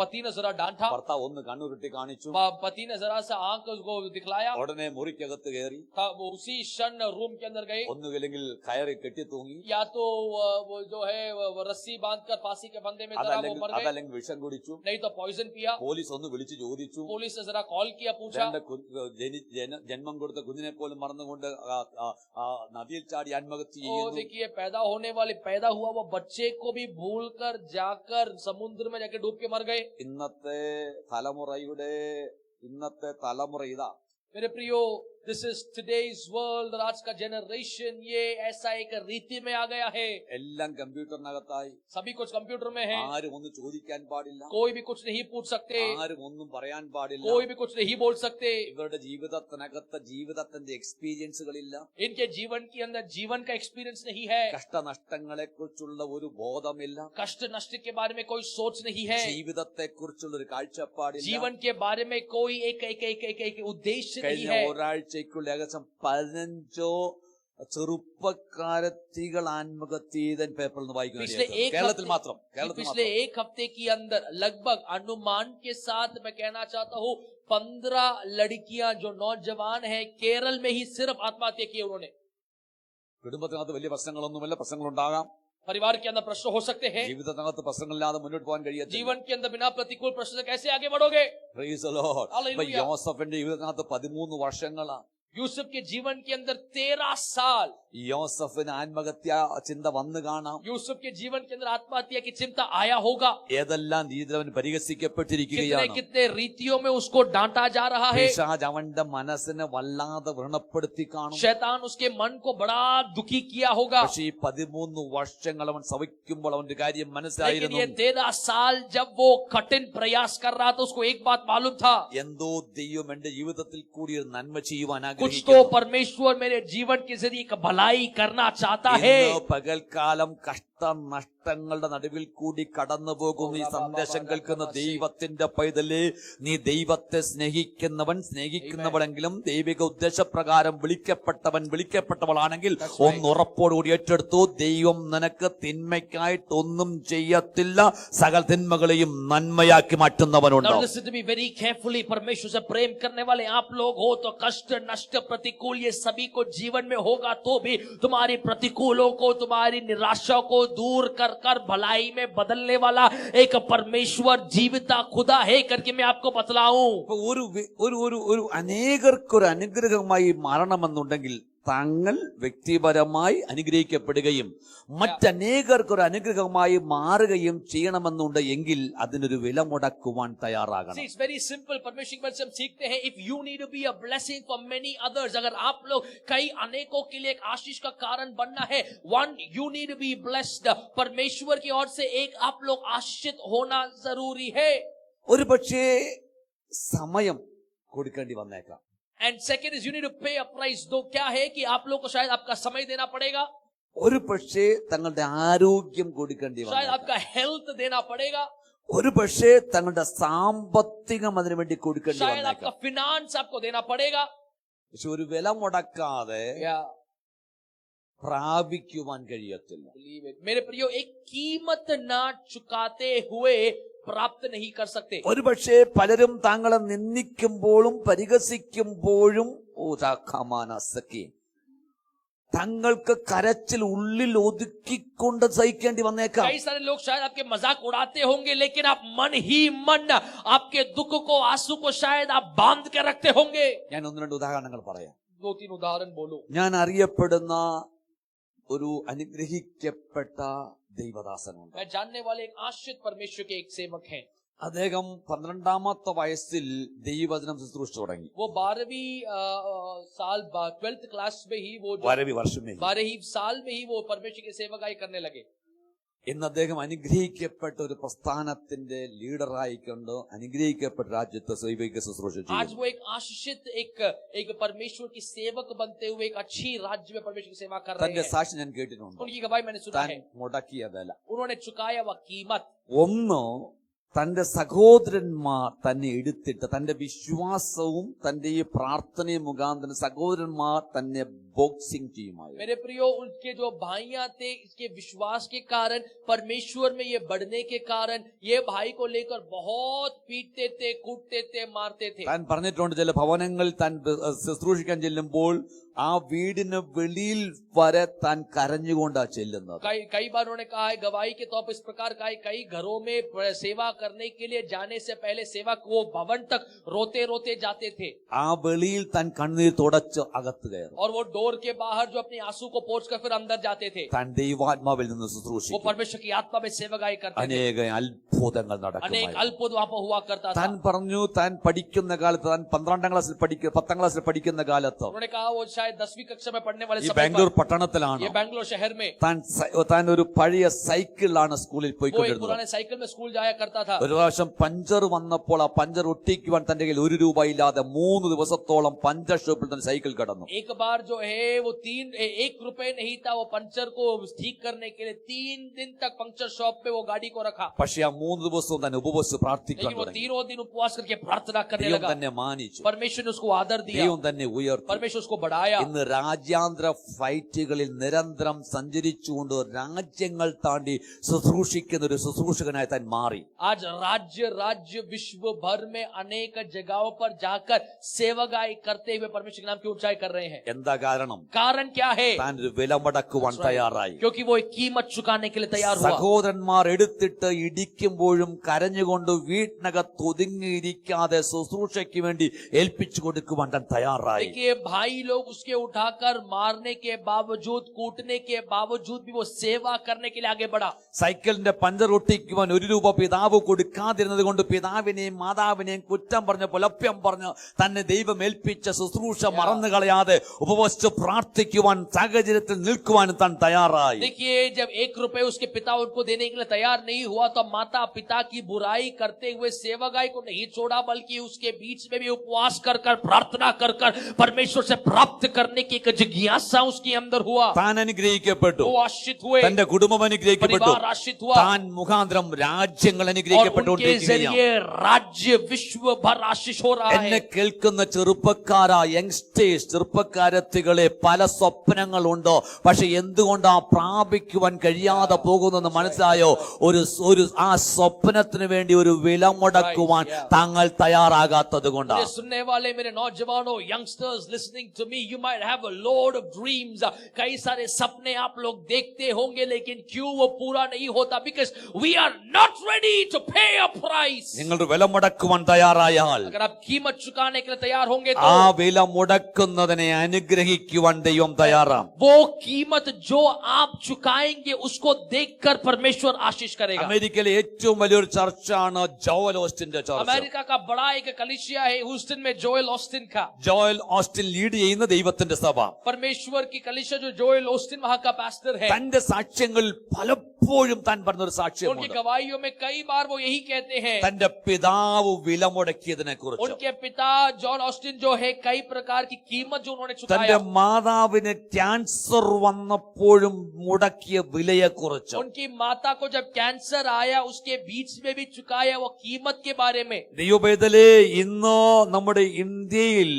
Speaker 2: पति ने जरा डांटा,
Speaker 1: ഭർത്താവ് ഒന്ന് കണ്ണുരുട്ടി കാണിച്ചു,
Speaker 2: पति ने जरा सा आंख उसको दिखलाया,
Speaker 1: ഉടനെ മുറിക്കകത്ത് കയറി
Speaker 2: वो उसी क्षण रूम के अंदर गए,
Speaker 1: ഒന്നുകില്ലെങ്കിൽ കയറി കെട്ടി തൂങ്ങി,
Speaker 2: या तो वो जो है वो रस्सी बांधकर फांसी के फंदे में जरा वो मर गए,
Speaker 1: അതല്ലെങ്കിൽ വിഷം കുടിച്ചു,
Speaker 2: नहीं तो पॉइजन पिया।
Speaker 1: പോലീസ് ഒന്ന് വിളിച്ചു ചോദിച്ചു,
Speaker 2: पुलिस ने जरा कॉल किया, पूछा,
Speaker 1: ജന്മം കൊടുത്ത കുഞ്ഞിനെ പോലും മറന്നുകൊണ്ട് നദിയിൽ ചാടി ആത്മഹത്യ
Speaker 2: ओ
Speaker 1: ചെയ്യുന്നു.
Speaker 2: देखिए, पैदा हुआ वो बच्चे को भी भूलकर जाकर समुद्र में जाकर डूब के मर गए।
Speaker 1: ഇന്നത്തെ തലമുറ ഇതാ.
Speaker 2: मेरे प्रियो, This is today's world, और आज का जनरेशन ये ऐसा एक रीति में आ गया है.
Speaker 1: എല്ലാം കമ്പ്യൂട്ടറിനകത്തായി.
Speaker 2: सभी कुछ कंप्यूटर में है.
Speaker 1: ആരും ഒന്നും ചോദിക്കാൻ പാടില്ല.
Speaker 2: कोई भी कुछ नहीं पूछ सकते.
Speaker 1: ആരും ഒന്നും പറയാൻ പാടില്ല.
Speaker 2: कोई भी कुछ नहीं बोल सकते.
Speaker 1: ഇവരുടെ ജീവിതത്തിനകത്ത് ജീവിതത്തിന്റെ എക്സ്പീരിയൻസുകളില്ല.
Speaker 2: इनके जीवन के अंदर जीवन का एक्सपीरियंस नहीं है.
Speaker 1: കഷ്ടനഷ്ടങ്ങളെ കുറിച്ചുള്ള ഒരു ബോധമില്ല.
Speaker 2: कष्ट नष्ट के बारे में कोई सोच नहीं है.
Speaker 1: ജീവിതത്തെ കുറിച്ചുള്ള ഒരു കാഴ്ചപ്പാടില്ല.
Speaker 2: जीवन के बारे में कोई एक उद्देश्य नहीं
Speaker 1: കഴിഞ്ഞ
Speaker 2: है.
Speaker 1: ഒരാഴ്ചക്കുള്ള ഏകദേശം 15 ചെറുപ്പക്കാരത്തികൾ ആത്മഹത്യൻ പേപ്പറിൽ നിന്ന് വായിക്കുന്നു. കേരളത്തിൽ മാത്രം.
Speaker 2: पिछले एक हफ्ते के अंदर लगभग अनुमान के साथ मैं कहना चाहता हूँ 15 लड़कियां जो नौजवान हैं केरल में ही सिर्फ आत्महत्या की उन्होंने.
Speaker 1: കുടുംബത്തിനകത്ത് വലിയ പ്രശ്നങ്ങളൊന്നുമില്ല. പ്രശ്നങ്ങളുണ്ടാകാം.
Speaker 2: परिवार के अंदर प्रश्न हो सकते हैं.
Speaker 1: ജീവിതത്തിനകത്ത് പ്രശ്നങ്ങളില്ലാതെ മുന്നോട്ട് പോകാൻ കഴിയത്തില്ല.
Speaker 2: जीवन के अंदर बिना प्रतिकूल प्रश्न से कैसे आगे बढ़ोगे?
Speaker 1: Praise the Lord.
Speaker 2: Hallelujah.
Speaker 1: യോസഫിന്റെ ജീവിതത്തിനകത്ത് 13 വർഷങ്ങളാണ്.
Speaker 2: Yusuf के जीवन के अंदर 13 साल
Speaker 1: യോസഫിന് ആത്മഹത്യ ചിന്ത വന്നു കാണാം.
Speaker 2: यूसुफ के जीवन के अंदर आत्महत्या की चिंता आया होगा.
Speaker 1: ഏതെല്ലാം രീതിയിൽ അവൻ പരിഹസിക്കപ്പെട്ടിരിക്കുകയാണ്.
Speaker 2: कितने रीतियों में उसको डांटा जा रहा है.
Speaker 1: പിശാച് അവന്റെ മനസ്സിനെ വല്ലാതെ വ്രണപ്പെടുത്തി കാണും.
Speaker 2: शैतान उसके मन को बड़ा दुखी किया होगा.
Speaker 1: പക്ഷേ ഈ 13 വർഷങ്ങൾ അവൻ സഹിക്കുമ്പോൾ അവന്റെ കാര്യം
Speaker 2: लेकिन
Speaker 1: മനസ്സിലായിരുന്നു.
Speaker 2: ये 13 साल जब वो कठिन प्रयास कर रहा था उसको एक बात मालूम था.
Speaker 1: എന്തോ ദൈവം എന്റെ ജീവിതത്തിൽ കൂടി ഒരു നന്മ ചെയ്യുവാൻ
Speaker 2: कुछ
Speaker 1: ആഗ്രഹിക്കുന്നു.
Speaker 2: तो परमेश्वर मेरे जीवन के जरिए एक भलाई करना चाहता है.
Speaker 1: ഇന്ന് പകൽക്കാലം കഷ്ടനഷ്ടങ്ങളുടെ നടുവിൽ കൂടി കടന്നു പോകുന്ന ഈ സന്ദേശം കേൾക്കുന്ന ദൈവത്തിന്റെ പൈതലേ, നീ ദൈവത്തെ സ്നേഹിക്കുന്നവളെങ്കിലും ദൈവിക ഉദ്ദേശപ്രകാരം വിളിക്കപ്പെട്ടവളാണെങ്കിൽ ഒന്ന് ഉറപ്പോടുകൂടി ഏറ്റെടുത്തു. ദൈവം നിനക്ക് തിന്മയ്ക്കായിട്ടൊന്നും ചെയ്യത്തില്ല. സകല തിന്മകളെയും നന്മയാക്കി മാറ്റുന്നവനുണ്ട്.
Speaker 2: Now listen to me very carefully. परमेश्वर से प्रेम करने वाले आप लोग हो तो कष्ट नष्ट प्रतिकूल ये सभी को जीवन में होगा तो भी तुम्हारी प्रतिकूलों को तुम्हारी निराशा को दूर कर कर भलाई में बदलने वाला एक परमेश्वर जीविता खुदा है करके मैं आपको बतलाऊं.
Speaker 1: ഒരു അനേകർക്കൊരു അനുഗ്രഹമായി മാറണമെന്നുണ്ടെങ്കിൽ തങ്ങൾ വ്യക്തിപരമായി അനുഗ്രഹിക്കപ്പെടുകയും മറ്റനേകർക്കൊരു അനുഗ്രഹമായി മാറുകയും ചെയ്യണമെന്നുണ്ട് എങ്കിൽ അതിനൊരു വില മുടക്കുവാൻ തയ്യാറാകണം.
Speaker 2: See, it's very simple. परमेश्वर से हम सीखते हैं if you need to be a blessing for many others, अगर आप लोग कई अनेकों के लिए एक आशीष का कारण बनना है, one you need to be blessed. परमेश्वर की ओर से एक आप लोग आशीषित होना जरूरी है.
Speaker 1: ഒരു പക്ഷേ സമയം കൊടുക്കേണ്ടി വന്നേക്കാം.
Speaker 2: And second is you need to pay a price. दो क्या है कि आप लोग को शायद आपका समय देना पड़ेगा.
Speaker 1: ഒരു പക്ഷേ തങ്ങളുടെ ആരോഗ്യം കൊടുക്കേണ്ടി
Speaker 2: शायद
Speaker 1: വന്നേക്കാം.
Speaker 2: आपका हेल्थ देना पड़ेगा.
Speaker 1: ഒരു പക്ഷേ തങ്ങളുടെ സാമ്പത്തികം അതിനു വേണ്ടി കൊടുക്കേണ്ടി
Speaker 2: शायद आपका
Speaker 1: വന്നേക്കാം.
Speaker 2: फिनांस आपको देना पड़ेगा.
Speaker 1: പക്ഷെ ഒരു വില മുടക്കാതെ പ്രാപിക്കുവാൻ കഴിയത്തില്ല.
Speaker 2: Believe it. मेरे प्रियो, एक कीमत ना चुकाते हुए प्राप्त नहीं कर सकते.
Speaker 1: ഒരു പക്ഷേ പലരും താങ്കളെ നിന്ദിക്കുമ്പോഴും പരിഹസിക്കുമ്പോഴും തങ്ങൾക്ക് കരച്ചിൽ ഉള്ളിൽ ഒതുക്കിക്കൊണ്ട് സഹിക്കേണ്ടി വന്നേക്കാം.
Speaker 2: कई सारे लोग शायद आपके मजाक उड़ाते होंगे लेकिन आप मन ही मन आपके दुख को आंसू को शायद आप बांध के रखते होंगे.
Speaker 1: ഞാൻ ഒന്ന് രണ്ട് ഉദാഹരണങ്ങൾ പറയാം.
Speaker 2: 2-3 उदाहरण बोलो.
Speaker 1: ഞാൻ അറിയപ്പെടുന്ന ഒരു അനുഗ്രഹിക്കപ്പെട്ട ദൈവദാസനുണ്ട്.
Speaker 2: मैं जानने वाले एक आश्रित परमेश्वर के एक सेवक हैं.
Speaker 1: അദ്ദേഹം 12ാമത്തെ വയസ്സിൽ ദൈവവചനം ശുശ്രൂഷ തുടങ്ങി.
Speaker 2: वो 12वीं साल 12th क्लास में ही वो
Speaker 1: 12 വർഷം
Speaker 2: 12 साल में ही वो परमेश्वर की सेवकाई करने लगे.
Speaker 1: ഇന്ന് അദ്ദേഹം അനുഗ്രഹിക്കപ്പെട്ട ഒരു പ്രസ്ഥാനത്തിന്റെ ലീഡറായിക്കൊണ്ട് അനുഗ്രഹിക്കപ്പെട്ട രാജ്യത്തെ ദൈവിക ശുശ്രൂഷ
Speaker 2: आज
Speaker 1: ചെയ്യുന്നു.
Speaker 2: वो एक आशीषित एक परमेश्वर की सेवक बनते हुए एक अच्छी राज्य में परमेश्वर की सेवा कर रहे
Speaker 1: തന്റെ
Speaker 2: हैं.
Speaker 1: സാക്ഷി ഞാൻ കേട്ടിട്ടുണ്ട്.
Speaker 2: उनकी गवाही मैंने सुना
Speaker 1: താൻ
Speaker 2: है.
Speaker 1: മുടക്കിയ വില.
Speaker 2: उन्होंने चुकाया वह कीमत.
Speaker 1: ഒന്ന്, തന്റെ സഹോദരന്മാർ തന്നെ എടുത്തിട്ട് തന്റെ വിശ്വാസവും തന്റെ ഈ പ്രാർത്ഥനയും മുഖാന്തരം സഹോദരന്മാർ തന്നെ ബോക്സിംഗ് ചെയ്യുമായിരുന്നു.
Speaker 2: मेरे प्रियो, उनके जो भाइयां थे इसके विश्वास के कारण परमेश्वर में ये बढ़ने के कारण ये भाई को लेकर बहुत पीटते थे, कूटते थे, मारते थे.
Speaker 1: താൻ പറഞ്ഞിട്ടുണ്ട് ചില ഭവനങ്ങളിൽ താൻ ശുശ്രൂഷിക്കാൻ ചെല്ലുമ്പോൾ ആ വീടിന് വെളിയിൽ വരെ താൻ കരഞ്ഞുകൊണ്ടാ ചെല്ലുന്നത്.
Speaker 2: कई बार उन्होंने कहा है, गवाही के तौर पर इस प्रकार का है, कई घरों में सेवा करने के लिए जाने से पहले सेवक वो भवन तक रोते रोते जाते थे.
Speaker 1: ആ വെളിയിൽ താൻ കണ്ണീർ തുടച്ച് അകത്ത് കയറും.
Speaker 2: और वो डोर के बाहर जो अपने आंसू को पोंछकर फिर अंदर जाते थे.
Speaker 1: താൻ ദൈവാത്മാവിൽ നിന്ന്
Speaker 2: वो
Speaker 1: ശുശ്രൂഷിക്കും.
Speaker 2: परमेश्वर की आत्मा में सेवकाई करते थे.
Speaker 1: അനേക അത്ഭുതങ്ങൾ
Speaker 2: अनेक
Speaker 1: നടക്കും.
Speaker 2: अद्भुत वहां पर हुआ करता था.
Speaker 1: താൻ പറഞ്ഞു, താൻ പഠിക്കുന്ന കാലത്ത്, താൻ 10ാം ക്ലാസ്സിൽ പഠിക്കുന്ന കാലത്ത്,
Speaker 2: उन्होंने कहा वो शायद 10वीं कक्षा में पढ़ने वाले
Speaker 1: ഈ
Speaker 2: समय
Speaker 1: ബാംഗ്ലൂർ
Speaker 2: पर,
Speaker 1: പട്ടണത്തിലാണ്,
Speaker 2: ये बैंगलोर शहर में
Speaker 1: താൻ ഒരു പഴയ സൈക്കിളിലാണ് സ്കൂളിൽ
Speaker 2: वो एक
Speaker 1: പോയിക്കൊണ്ടിരുന്നത്.
Speaker 2: पुराने साइकिल में स्कूल जाया करता था.
Speaker 1: ഒരു പ്രാവശ്യം പഞ്ചർ വന്നപ്പോൾ ആ പഞ്ചർ ഒട്ടിക്കുവാൻ തന്റെ കയ്യിൽ 1 രൂപ ഇല്ലാതെ 3 ദിവസത്തോളം പഞ്ചർ ഷോപ്പിൽ തന്നെ സൈക്കിൾ കടന്നു.
Speaker 2: एक बार जो है वो 1 रुपए नहीं था, वो पंचर को ठीक करने के लिए 3 दिन तक पंचर शॉप पे वो गाड़ी को रखा.
Speaker 1: പക്ഷെ ആ 3 ദിവസവും തന്നെ ഉപവസിച്ച് പ്രാർത്ഥിക്കാൻ
Speaker 2: लेकिन वो
Speaker 1: തുടങ്ങി.
Speaker 2: 3 दिन उपवास करके प्रार्थना करने
Speaker 1: ദൈവം
Speaker 2: लगा.
Speaker 1: തന്നെ മാനിച്ചു,
Speaker 2: परमेश्वर ने उसको आदर दिया,
Speaker 1: ദൈവം തന്നെ ഉയർത്തി.
Speaker 2: परमेश्वर उसको बढ़ाया.
Speaker 1: ഇന്ന് രാജ്യാന്തര ഫ്ലൈറ്റുകളിൽ നിരന്തരം സഞ്ചരിച്ചുകൊണ്ട് രാജ്യങ്ങൾ താണ്ടി ശുശ്രൂഷിക്കുന്ന ഒരു ശുശ്രൂഷകനായി താൻ മാറി.
Speaker 2: आज राज्य विश्व भर में अनेक जगहों पर जाकर सेवकाई करते हुए परमेश्वर के नाम की ऊंचाई कर रहे हैं.
Speaker 1: എന്താ കാരണം?
Speaker 2: कारण क्या है?
Speaker 1: താൻ ഒരു വില മുടക്കുവാൻ തയ്യാറായി.
Speaker 2: क्योंकि वो एक कीमत चुकाने के लिए तैयार हुआ.
Speaker 1: സഹോദരന്മാർ എടുത്തിട്ട് ഇടിക്കുമ്പോഴും കരഞ്ഞുകൊണ്ട് വീട്ടിനകത്ത് ഒതുങ്ങിയിരിക്കാതെ ശുശ്രൂഷയ്ക്ക് വേണ്ടി ഏൽപ്പിച്ചു കൊടുക്കുവാൻ താൻ തയ്യാറായി.
Speaker 2: देखिए भाई लोग उसके उठाकर मारने के बावजूद, कूटने के बावजूद भी वो सेवा करने के लिए आगे बढ़ा.
Speaker 1: സൈക്കിളിന്റെ പഞ്ചർ ഒട്ടിക്കുവാൻ 1 രൂപ പിതാവ് കൊടുക്കാതിരുന്നത് കൊണ്ട് പിതാവിനെയും മാതാവിനെയും കുറ്റം പറഞ്ഞ് പുലപ്യം പറഞ്ഞ് തന്നെ ദൈവം ഏൽപ്പിച്ച ശുശ്രൂഷ മറന്നു കളയാതെ ഉപവസിച്ച് പ്രാർത്ഥിക്കുവാൻ സാഹചര്യത്തിൽ നിൽക്കുവാൻ താൻ തയ്യാറായി.
Speaker 2: देखिए जब 1 रुपए उसके पिता उनको देने के लिए तैयार नहीं हुआ, तो माता पिता की बुराई करते हुए सेवकाई को नहीं छोड़ा, बल्कि उसके बीच में भी उपवास कर प्रार्थना कर परमेश्वर से प्राप्त करने की एक जिज्ञासा उसके अंदर हुआ.
Speaker 1: താൻ അനുഗ്രഹിക്കപ്പെട്ടു,
Speaker 2: वो आश्रित हुए,
Speaker 1: തന്റെ കുടുംബം അനുഗ്രഹിക്കപ്പെട്ടു,
Speaker 2: परिवार आश्रित हुआ,
Speaker 1: താൻ മുഖാന്തരം രാജ്യങ്ങൾ
Speaker 2: और उनके
Speaker 1: അനുഗ്രഹിക്കപ്പെട്ടുകൊണ്ടിരിക്കുകയാണ്.
Speaker 2: जरिए राज्य विश्व भर आशीष हो रहा
Speaker 1: എന്നെ
Speaker 2: है.
Speaker 1: കേൾക്കുന്ന ചെറുപ്പക്കാരാ, യങ്സ്റ്റേഴ്സ്, ചെറുപ്പക്കാരത്തികളെ, പല സ്വപ്നങ്ങളുണ്ടോ, പക്ഷെ എന്തുകൊണ്ടാ പ്രാപിക്കുവാൻ കഴിയാതെ പോകുന്നെന്ന് മനസ്സിലായോ? ഒരു ആ സ്വപ്നത്തിന് വേണ്ടി ഒരു വില മുടക്കുവാൻ താങ്കൾ തയ്യാറാകാത്തത് കൊണ്ടാണ്.
Speaker 2: मुझे सुनने वाले मेरे नौजवानों, youngsters listening to me, you might have a load of dreams. कई सारे सपने आप लोग देखते होंगे, लेकिन क्यों वो पूरा नहीं होता? Because we are not ready to pay a price.
Speaker 1: നിങ്ങൾ വില മുടക്കുവാൻ തയ്യാറായാൽ,
Speaker 2: अगर आप कीमत चुकाने के लिए तैयार होंगे,
Speaker 1: ആ
Speaker 2: तो
Speaker 1: വില മുടക്കുന്നതിനെ അനുഗ്രഹിക്കുവാൻ ദൈവം തയ്യാറാം.
Speaker 2: वो कीमत जो आप चुकाएंगे उसको देखकर परमेश्वर आशीष करेगा.
Speaker 1: അമേരിക്കയിലെ ഏറ്റവും വലിയൊരു ചർച്ചാണ് ജോയൽ ഓസ്റ്റിന്റെ ചർച്ച.
Speaker 2: अमेरिका का बड़ा एक कलीसिया है ह्यूस्टन में, जोएल ऑस्टिन का.
Speaker 1: ജോയൽ ഓസ്റ്റിൻ ലീഡ് ചെയ്യുന്ന ദൈവത്തിന്റെ സഭ.
Speaker 2: परमेश्वर की कलीसिया जो जोएल ऑस्टिन वहां का पास्टर है.
Speaker 1: തന്റെ സാക്ഷ്യങ്ങളിൽ പലപ്പോഴും താൻ പറഞ്ഞൊരു
Speaker 2: उनकी
Speaker 1: സാക്ഷ്യമുണ്ട്.
Speaker 2: गवाहियों में कई बार वो यही कहते हैं,
Speaker 1: തന്റെ പിതാവ് വില മുടക്കിയതിനെ കുറിച്ച്,
Speaker 2: उनके पिता जॉन ऑस्टिन जो है कई प्रकार की कीमत जो उन्होंने
Speaker 1: തന്റെ
Speaker 2: चुकाया,
Speaker 1: മാതാവിന് ക്യാൻസർ വന്നപ്പോഴും മുടക്കിയ വിലയെ കുറിച്ച്,
Speaker 2: उनकी माता को जब कैंसर आया उसके बीच में भी चुकाया वो कीमत के बारे में.
Speaker 1: ദൈവവേദലേ, ഇന്ന് നമ്മുടെ ഇന്ത്യയിൽ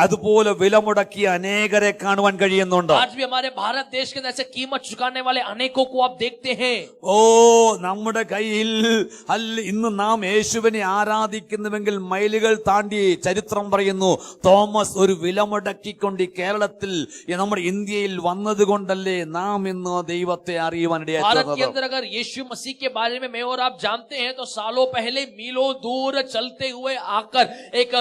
Speaker 1: അതുപോലെ വില മുടക്കിയ അനേകരെ കാണുവാൻ കഴിയുന്നുണ്ട്.
Speaker 2: आज भी हमारे भारत देश के अंदर ऐसे कीमत चुकाने वाले अनेकों को आप देखते हैं.
Speaker 1: ഓ, നമ്മുടെ കയ്യിൽ ഇന്ന് നാം യേശുവിനെ ആരാധിക്കുന്നുവെങ്കിൽ മൈലുകൾ താണ്ടി ചരിത്രം പറയുന്നു, തോമസ് ഒരു വില മുടക്കിക്കൊണ്ട് ഈ കേരളത്തിൽ നമ്മുടെ ഇന്ത്യയിൽ വന്നത് കൊണ്ടല്ലേ നാം ഇന്ന് ദൈവത്തെ അറിയുവാൻ
Speaker 2: भारत के
Speaker 1: ഇടയാക്കുന്നത്.
Speaker 2: अंदर अगर यीशु मसीह के बारे में मैं और आप जानते हैं, तो सालों पहले मीलों दूर चलते हुए आकर एक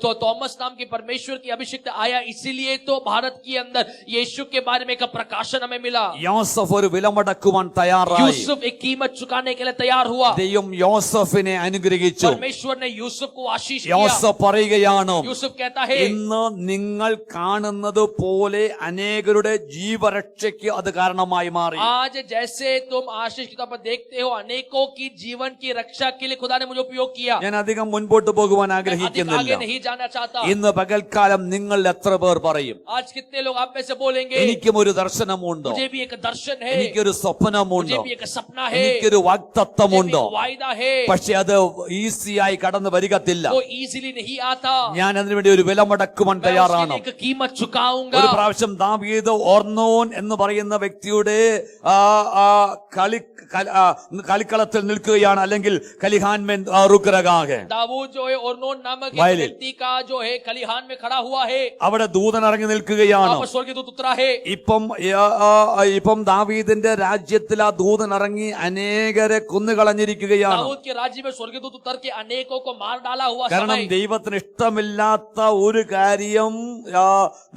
Speaker 2: तो थॉमस नाम के परमेश्वर की अभिषिक्त आया, इसीलिए तो भारत के अंदर यीशु के बारे में एक प्रकाशन हमें मिला.
Speaker 1: യോസഫ് ഒരു വില മുടക്കുവാൻ തയ്യാറായി.
Speaker 2: यूसुफ एक कीमत चुकाने के लिए तैयार हुआ.
Speaker 1: ദൈവം യോസഫിനെ അനുഗ്രഹിച്ചു.
Speaker 2: परमेश्वर ने यूसुफ को आशीष दिया.
Speaker 1: യോസഫ് പറയുകയാണ്,
Speaker 2: यूसुफ कहता है,
Speaker 1: ഇന്ന് നിങ്ങൾ കാണുന്നത് പോലെ അനേകരുടെ ജീവരക്ഷയ്ക്ക് അത് കാരണമായി മാറി.
Speaker 2: आज जैसे तुम आशीष के तौर पर देखते हो, अनेकों की जीवन की रक्षा के लिए खुदा ने मुझे उपयोग किया.
Speaker 1: ഞാൻ അധികം മുൻപോട്ട് പോകുവാൻ
Speaker 2: अधिक
Speaker 1: ആഗ്രഹിക്കുന്നില്ല.
Speaker 2: आगे नहीं जाना चाहता.
Speaker 1: ഇന്ന് പകൽക്കാലം നിങ്ങൾ എത്ര പേർ പറയും,
Speaker 2: आज कितने लोग आप में से बोलेंगे,
Speaker 1: എനിക്കും ഒരു ദർശനമുണ്ട്,
Speaker 2: मुझे भी एक दर्शन है,
Speaker 1: എനിക്കൊരു സ്വപ്നമുണ്ട്,
Speaker 2: मुझे भी एक सपना है,
Speaker 1: എനിക്കൊരു
Speaker 2: मुझे भी
Speaker 1: വാഗ്ദത്തമുണ്ട്,
Speaker 2: एक वायदा है.
Speaker 1: പക്ഷെ അത് ഈസിയായി കടന്നു വരികത്തില്ല.
Speaker 2: वो इजीली नहीं आता.
Speaker 1: ഞാൻ അതിനുവേണ്ടി ഒരു വില മുടക്കുവാൻ
Speaker 2: मैं उसके
Speaker 1: തയ്യാറാണ്.
Speaker 2: लिए एक कीमत चुकाऊंगा.
Speaker 1: ഒരു പ്രാവശ്യം ദാവീദ് ഓർന്നോൻ എന്ന് പറയുന്ന വ്യക്തിയുടെ കളിക്കളത്തിൽ നിൽക്കുകയാണ്, അല്ലെങ്കിൽ കലിഹാൻമെൻ റുക്രഗാഹെ,
Speaker 2: दाऊद जो है, ओर्नोन नामक एक
Speaker 1: वायलिन।
Speaker 2: व्यक्ति का जो है खलिहान खलिहान में खड़ा हुआ है,
Speaker 1: അവിടെ ദൂതൻ ഇറങ്ങി നിൽക്കുകയാണ്.
Speaker 2: वहां पर स्वर्गदूत उतरा है.
Speaker 1: ഇപ്പം ദാവീദിന്റെ രാജ്യത്തിൽ ആ ദൂതൻ ഇറങ്ങി അനേകരെ കൊന്നുകളഞ്ഞിരിക്കുകയാണ്.
Speaker 2: दाऊद के राज्य में स्वर्गदूत उतर के अनेकों को मार डाला हुआ
Speaker 1: കാരണം
Speaker 2: समय.
Speaker 1: ദൈവത്തിന് ഇഷ്ടമില്ലാത്ത ഒരു കാര്യം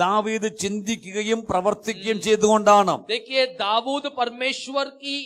Speaker 1: ദാവീദ് ചിന്തിക്കുകയും പ്രവർത്തിക്കുകയും ചെയ്തുകൊണ്ടാണ്.
Speaker 2: देखिए, दाऊद परमेश्वर की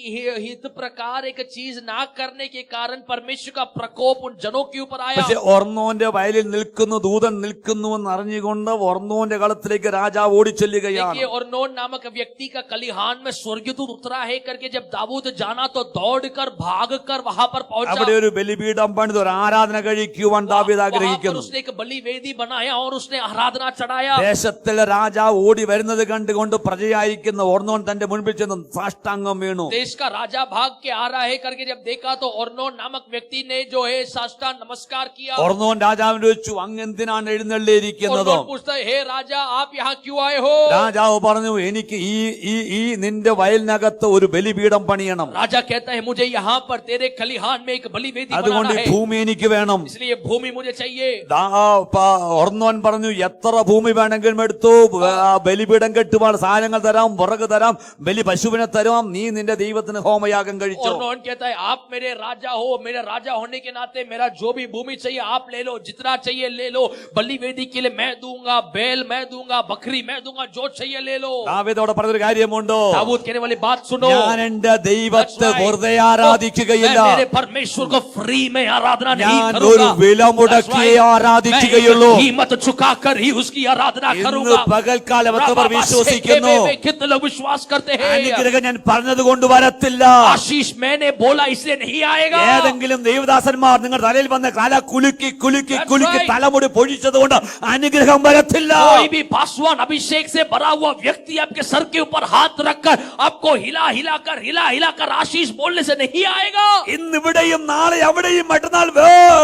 Speaker 2: हित प्रकार एक चीज ना करने के कारण परमेश्वर का प्रकोप उन जनों के ऊपर आया.
Speaker 1: പക്ഷെ ഒർന്നോന്റെ വയലിൽ നിൽക്കുന്നു, ദൂതൻ നിൽക്കുന്നു എന്ന് അറിഞ്ഞുകൊണ്ട് ഒർന്നോന്റെ കളത്തിലേക്ക് രാജാവ് ഓടിച്ചെല്ലുകയാണ്.
Speaker 2: देखिए, ओर्नोन नामक व्यक्ति का खलिहान में स्वर्गदूत उतरा है करके जब दाऊद जाना तो दौड़कर भागकर वहां पर पहुंचा.
Speaker 1: അവിടെ ഒരു ബലിപീഠം പണിത് ഒരു ആരാധന കഴിക്കുവാൻ ദാവീദ് ആഗ്രഹിക്കുന്നു.
Speaker 2: उसने एक बलि वेदी बनाया और उसने आराधना चढ़ाया.
Speaker 1: ദേശത്തിലെ രാജാവ് ഓടി വരുന്നത് കണ്ടുകൊണ്ട് പ്രജയായിരിക്കുന്ന ഓർന്നോൻ തന്റെ മുൻപിൽ ചെന്ന് സാഷ്ടാംഗം വീണു.
Speaker 2: देश का राजा भाग के आ रहा है करके जब देखा तो ओर्नोन नामक व्यक्ति ने जो है साष्टांग नमस्कार किया.
Speaker 1: ഓർന്നോൻ രാജാവിനെ ചോദിച്ചു, അങ്ങ് എന്തിനാണ് എഴുന്നള്ളിയിരിക്കുന്നത്?
Speaker 2: ओर्नोन पूछता है, हे राजा, आप यहाँ क्यों आए हो?
Speaker 1: രാജാവ് പറഞ്ഞു, എനിക്ക് ഈ നിന്റെ വയലിനകത്ത് ഒരു ബലിപീഠം പണിയണം.
Speaker 2: राजा कहता है, मुझे यहाँ पर तेरे खलिहान में एक बलि वेदी
Speaker 1: അതുകൊണ്ട്
Speaker 2: बनाना है,
Speaker 1: ഭൂമി എനിക്ക് വേണം.
Speaker 2: इसलिए भूमि मुझे चाहिए.
Speaker 1: ഓർന്നോൻ പറഞ്ഞു, എത്ര ഭൂമി വേണമെങ്കിലും എടുത്തു, ബലിപീഠം കെട്ടുവാൻ സാധനങ്ങൾ തരാം, വിറക് തരാം, ബലി പശുവിനെ തരാം, നീ നിന്റെ ദൈവത്തിന് ഹോമയാഗം കഴിച്ചു.
Speaker 2: ओर्नोन कहता है, आप मेरे राजा हो, मेरे राजा होने के नाते मेरा जो भी भूमि चाहिए आप ले लो, जितना चाहिए ले लो. बलि वेदी के लिए मैं दूंगा, बैल मैं दूंगा, बकरी मैं दूंगा, जो चाहिए ले लो.
Speaker 1: ദാവീദോട് പറഞ്ഞൊരു കാര്യമുണ്ടോ?
Speaker 2: दाऊद कहने वाली बात सुनो,
Speaker 1: ഞാൻ എന്റെ ദൈവത്തെ വെറുതെ ആരാധിക്കുകയില്ല.
Speaker 2: मैं मेरे परमेश्वर को फ्री में आराधना नहीं
Speaker 1: ഞാൻ ഒരു
Speaker 2: करूंगा.
Speaker 1: വില മുടക്കി ആരാധിക്കുകയുള്ളൂ.
Speaker 2: मैं कीमत चुकाकर ही उसकी आराधना
Speaker 1: ഇന്ന്
Speaker 2: करूंगा.
Speaker 1: പകൽക്കാലം എത്രപേർ വിശ്വസിക്കുന്നു?
Speaker 2: कितने लोग विश्वास करते हैं?
Speaker 1: അനുഗ്രഹം ഞാൻ പറഞ്ഞത് കൊണ്ട് വരത്തില്ല.
Speaker 2: आशीष मैंने बोला इसलिए नहीं आएगा.
Speaker 1: ഏതെങ്കിലും ദൈവദാസന്മാർ നിങ്ങളുടെ തലയിൽ വന്ന് കാല കുലുക്കി കുലുക്കി കുലുക്കി തലമുടി പൊഴിച്ചത് കൊണ്ട് അനുഗ്രഹം വരത്തില്ല.
Speaker 2: कोई भी पासवान अभिषेक से भरा हुआ व्यक्ति आपके सर के ऊपर हाथ रखकर आपको हिला हिलाकर आशीष बोलने से नहीं आएगा.
Speaker 1: ഇന്നിവിടെയും നാളെ അവിടെയും മറ്റന്നാൾ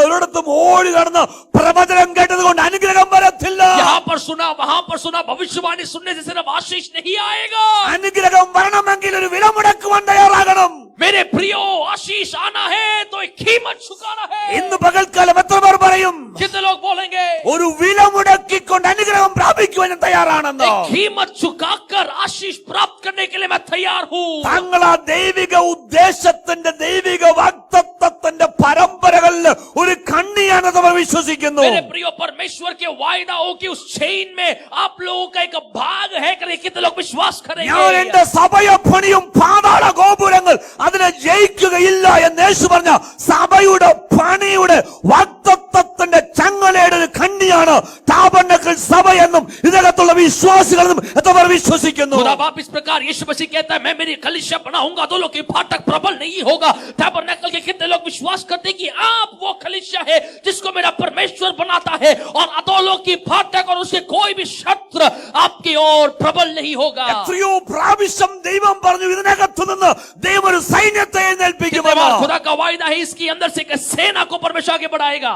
Speaker 1: ഒരിടത്തും ഓടി നടന്ന് പ്രവചനം കേട്ടത് കൊണ്ട് അനുഗ്രഹം വരത്തില്ല.
Speaker 2: यहाँ पर सुना वहां पर सुना भविष्यवाणी सुनने से सिर्फ आशीष नहीं आएगा.
Speaker 1: അനുഗ്രഹം വരണമെങ്കിൽ ഒരു വില മുടക്കുവാൻ തയ്യാറാകണം.
Speaker 2: मेरे प्रियो, आशीष आना है तो एक कीमत चुकाना है.
Speaker 1: ഇന്ന് പകൽക്കാലം എത്ര പേർ പറയും
Speaker 2: कितने लोग बोलेंगे
Speaker 1: ഒരു വില മുടക്കിക്കൊണ്ട് അനുഗ്രഹം പ്രാപിക്കുവാൻ ഞാൻ തയ്യാറാണെന്ന്?
Speaker 2: एक कीमत चुकाकर आशीष प्राप्त करने के लिए मैं तैयार हूँ.
Speaker 1: താങ്കൾ ആ ദൈവിക ഉദ്ദേശത്തിന്റെ ദൈവിക വാഗ്ദത്തത്തിന്റെ പരമ്പരകളിൽ ഒരു കണ്ണിയാണെന്ന് അവർ വിശ്വസിക്കുന്നു.
Speaker 2: मेरे प्रियो, परमेश्वर के वायदाओं की उस चेन में आप लोगों का एक भाग है करके कितने लोग विश्वास
Speaker 1: ഞാൻ
Speaker 2: करेंगे?
Speaker 1: എന്റെ സഭയെ പണിയും പാതാള ഗോപുരങ്ങൾ അതിനെ ജയിക്കുകയില്ല എന്ന് യേശു പറഞ്ഞ സഭയുടെ പണിയുടെ വാഗ്ദത്തത്തിന്റെ ചങ്ങലയുടെ ഒരു കണ്ണിയാണ് താബർനക്കിൾ സഭ എന്നും ഇതിനകത്തുള്ള വിശ്വാസികളെന്നും എത്ര വിശ്വസിക്കുന്നു?
Speaker 2: खुदा बाप इस प्रकार यीशु मसीह कहता है, मैं मेरी कलीसिया बनाऊंगा, अधोलों की फाटक प्रबल नहीं होगा. टैबरनेकल के कितने लोग विश्वास करते हैं कि आप वो कलीसिया है जिसको मेरा परमेश्वर बनाता है और अधोलों की फाटक और उसके कोई भी शत्रु आपकी ओर प्रबल नहीं होगा.
Speaker 1: എത്രയോ പ്രാവശ്യം ദൈവം പറഞ്ഞു ഇതിനകത്തു നിന്ന് ദൈവം ഒരു സൈന്യത്തെ എഴുന്നേൽപ്പിക്കുമെന്ന്.
Speaker 2: खुदा का वायदा है, इसके अंदर से एक सेना को परमेश्वर आगे बढ़ाएगा.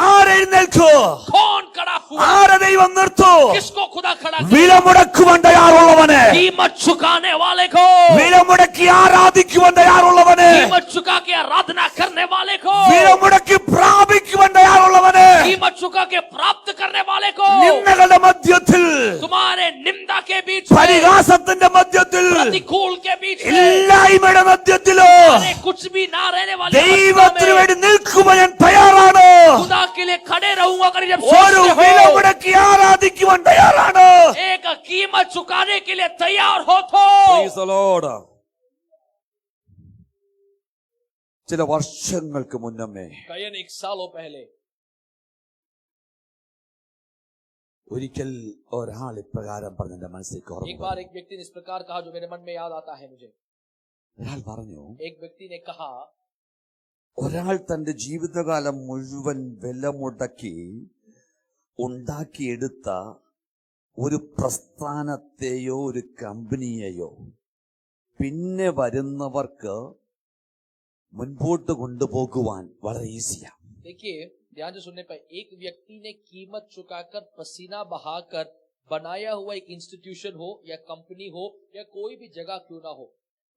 Speaker 1: ആരെഴുന്നേൽക്കൂ?
Speaker 2: कौन खड़ा हुआ?
Speaker 1: ആരെ ദൈവം നിർത്തൂ?
Speaker 2: किसको खुदा खड़ा
Speaker 1: വില മുടക്കുവാൻ തയ്യാറുള്ളവനെ,
Speaker 2: कीमत चुकाने वाले को,
Speaker 1: വില മുടക്കി ആരാധിക്കുവാൻ തയ്യാറുള്ളവനെ,
Speaker 2: कीमत चुका के आराधना करने वाले को,
Speaker 1: വില മുടക്കി പ്രാപിക്കുവാൻ തയ്യാറുള്ളവനെ,
Speaker 2: कीमत चुका के प्राप्त करने वाले को,
Speaker 1: നിന്ദകളുടെ മധ്യത്തിൽ,
Speaker 2: तुम्हारे निंदा के बीच,
Speaker 1: പരിഹാസത്തിന്റെ മധ്യത്തിൽ,
Speaker 2: प्रतिकूल के बीच,
Speaker 1: ഇല്ലായ്മയുടെ മധ്യത്തിലോ
Speaker 2: अरे कुछ भी ना रहने वाले
Speaker 1: ദൈവത്തിന് വേണ്ടി നിൽക്കുവാൻ ഞാൻ തയ്യാറാണ്.
Speaker 2: खुदा के लिए खड़े रहूंगा कर जब
Speaker 1: ഒരു
Speaker 2: सोचते
Speaker 1: വില
Speaker 2: हो,
Speaker 1: മുടക്കി ആരാധിക്കുവാൻ തയ്യാറാണ്.
Speaker 2: एक कीमत चुकाने के लिए तैयार हो तो.
Speaker 1: Praise the Lord. ചില വർഷങ്ങൾക്ക് മുന്നമേ
Speaker 2: कयन एक सालों पहले
Speaker 1: ഒരിക്കൽ ഒരാൾ ഇപ്രകാരം പറഞ്ഞ എന്റെ മനസ്സിലേക്ക്
Speaker 2: एक
Speaker 1: ഓർമ്മ
Speaker 2: बार एक व्यक्ति ने इस प्रकार कहा जो मेरे मन में याद आता है मुझे.
Speaker 1: ഒരാൾ പറഞ്ഞു,
Speaker 2: एक व्यक्ति ने कहा,
Speaker 1: ഒരാൾ തന്റെ ജീവിതകാലം മുഴുവൻ വില മുടക്കി ഉണ്ടാക്കിയെടുത്ത ഒരു പ്രസ്ഥാനത്തെയോ ഒരു കമ്പനിയെയോ പിന്നെ വരുന്നവർക്ക് മുൻപോട്ട് കൊണ്ടുപോകുവാൻ വളരെ ഈസിയാണ്.
Speaker 2: देखिए ध्यान से सुनने पर, एक व्यक्ति ने कीमत चुकाकर पसीना बहाकर बनाया हुआ एक इंस्टीट्यूशन हो या कंपनी हो या कोई भी जगह क्यों ना हो,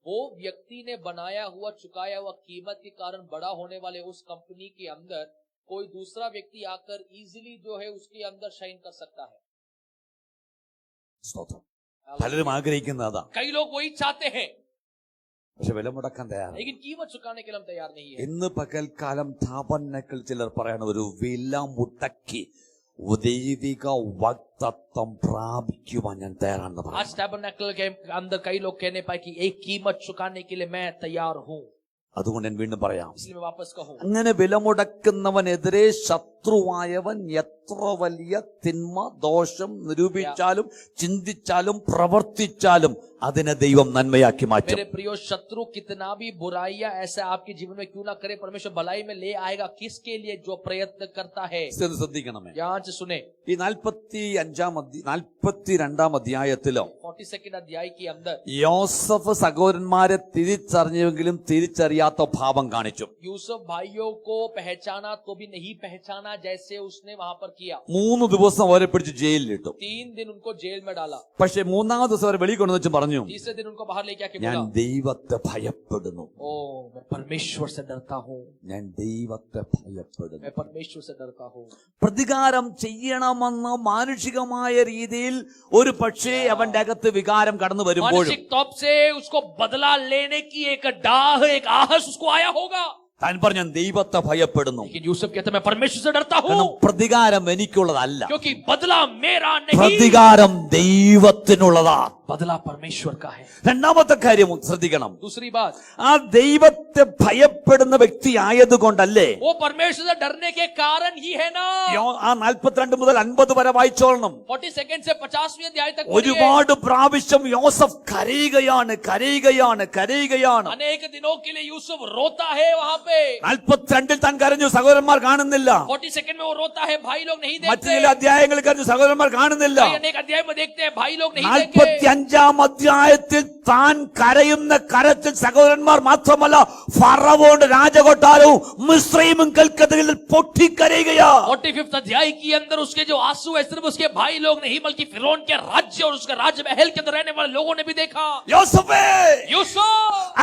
Speaker 2: वो व्यक्ति ने बनाया हुआ चुकाया हुआ कीमत के कारण बड़ा होने वाले उस कंपनी के अंदर कोई दूसरा व्यक्ति आकर इजीली जो है उसके अंदर शाइन कर सकता है।
Speaker 1: സ്തോത്രം. പലരും ആഗ്രഹിക്കുന്നതാ,
Speaker 2: कई लोग वही चाहते हैं
Speaker 1: പക്ഷെ വില മുടക്കാൻ തയ്യാറാണ്.
Speaker 2: लेकिन कीमत चुकाने के लिए हम तैयार नहीं है।
Speaker 1: ഇന്ന് പകൽക്കാലം ടാബർനാക്കിൾ ചിലർ പറയണ ഒരു വില മുടക്കി ദൈവിക വാഗ്ദത്തം പ്രാപിക്കുവാൻ ഞാൻ തയ്യാറാണെന്ന് പറയും.
Speaker 2: आज टैबरनेकल के अंदर कई लोग कहने पाए कि एक कीमत चुकाने के लिए मैं तैयार हूँ।
Speaker 1: അതുകൊണ്ട് ഞാൻ വീണ്ടും പറയാം,
Speaker 2: इसलिए मैं वापस कहूँ,
Speaker 1: അങ്ങനെ വില മുടക്കുന്നവനെതിരെ ശത്രുവായവൻ എത്ര വലിയ തിന്മ ദോഷം നിരൂപിച്ചാലും ചിന്തിച്ചാലും പ്രവർത്തിച്ചാലും അതിനെ ദൈവം നന്മയാക്കി മാറ്റും.
Speaker 2: मेरे प्रियो शत्रु कितना भी बुराइयां ऐसे आपके जीवन में क्यों ना करे, परमेश्वर भलाई में ले आएगा। किसके लिए? जो प्रयत्न करता है।
Speaker 1: ശ്രദ്ധിക്കണമേ,
Speaker 2: यहाँ से सुने,
Speaker 1: ഈ 42 അധ്യായത്തിലോ
Speaker 2: 42 अध्याय के अंदर
Speaker 1: യോസഫ് സഹോദരന്മാരെ തിരിച്ചറിഞ്ഞെങ്കിലും തിരിച്ചറിയാത്ത ഭാവം കാണിച്ചു.
Speaker 2: यूसुफ भाइयों को पहचाना तो भी नहीं पहचाना जैसे उसने वहां पर किया।
Speaker 1: 3 ദിവസം അവരെ പിടിച്ച് ജയിലിലിട്ടു.
Speaker 2: 3 दिन उनको जेल में डाला।
Speaker 1: പക്ഷെ 3-ാമത്തെ ദിവസം അവരെ വെളിയിൽ കൊണ്ടുവച്ച് പറഞ്ഞു,
Speaker 2: तीसरे दिन उनको बाहर लेके आके
Speaker 1: ഞാൻ
Speaker 2: बोला,
Speaker 1: ദൈവത്തെ ഭയപ്പെടുന്നു.
Speaker 2: ओ मैं परमेश्वर से डरता हूँ,
Speaker 1: ഞാൻ ദൈവത്തെ ഭയപ്പെടുന്നു.
Speaker 2: मैं परमेश्वर से डरता हूँ।
Speaker 1: പ്രതികാരം ചെയ്യണമെന്ന മാനുഷികമായ രീതിയിൽ ഒരു പക്ഷേ അവന്റെ അകത്ത് വികാരം കടന്നു വരുമ്പോഴും
Speaker 2: मानसिक तौर से उसको बदला लेने की एक डाह, एक आहस उसको आया होगा।
Speaker 1: താൻ പറഞ്ഞു, ഞാൻ ദൈവത്തെ ഭയപ്പെടുന്നു.
Speaker 2: लेकिन यूसुफ कहता मैं परमेश्वर से डरता
Speaker 1: കാരണം
Speaker 2: हूँ,
Speaker 1: പ്രതികാരം എനിക്കുള്ളതല്ല,
Speaker 2: क्योंकि बदला मेरा नहीं,
Speaker 1: പ്രതികാരം ദൈവത്തിനുള്ളതാ.
Speaker 2: बदला परमेश्वर का है।
Speaker 1: രണ്ടാമത്തെ കാര്യം ശ്രദ്ധിക്കണം,
Speaker 2: दूसरी बात,
Speaker 1: ആ ദൈവത്തെ ഭയപ്പെടുന്ന വ്യക്തി ആയതുകൊണ്ടല്ലേ
Speaker 2: वो परमेश्वर से डरने के कारण ही है ना।
Speaker 1: ആ 42 മുതൽ 50 വരെ വായിച്ചോളണം.
Speaker 2: 42 से 50वीं अध्याय तक पढ़िए।
Speaker 1: ഒരുപാട് പ്രാവശ്യം യോസഫ് കരയുകയാണ്, കരയുകയാണ്, കരയുകയാണ്.
Speaker 2: अनेक दिनों के लिए यूसुफ रोता है वहां पे।
Speaker 1: 42 താൻ കരഞ്ഞു, സഹോദരന്മാർ കാണുന്നില്ല.
Speaker 2: 42 में वो रोता है, भाई लोग नहीं
Speaker 1: മറ്റു
Speaker 2: देखते।
Speaker 1: ചില അധ്യായങ്ങളിൽ കരഞ്ഞു, സഹോദരന്മാർ കാണുന്നില്ല.
Speaker 2: कई अनेक अध्याय में देखते हैं, भाई लोग नहीं देखे।
Speaker 1: 45-ാം അധ്യായത്തിൽ താൻ കരയുന്ന കരച്ചിൽ സഹോദരന്മാർ മാത്രമല്ല, ഫറവോന്റെ രാജകൊട്ടാരവും മിസ്രയീമും കൽക്കത്തയിൽ പൊട്ടിക്കരയുകയാ.
Speaker 2: 45th अध्याय के अंदर उसके जो आंसू है सिर्फ उसके भाई लोग नहीं बल्कि फिरौन के राज्य और उसके राजमहल के अंदर रहने वाले लोगों ने भी देखा।
Speaker 1: യോസഫേ,
Speaker 2: यूसुफ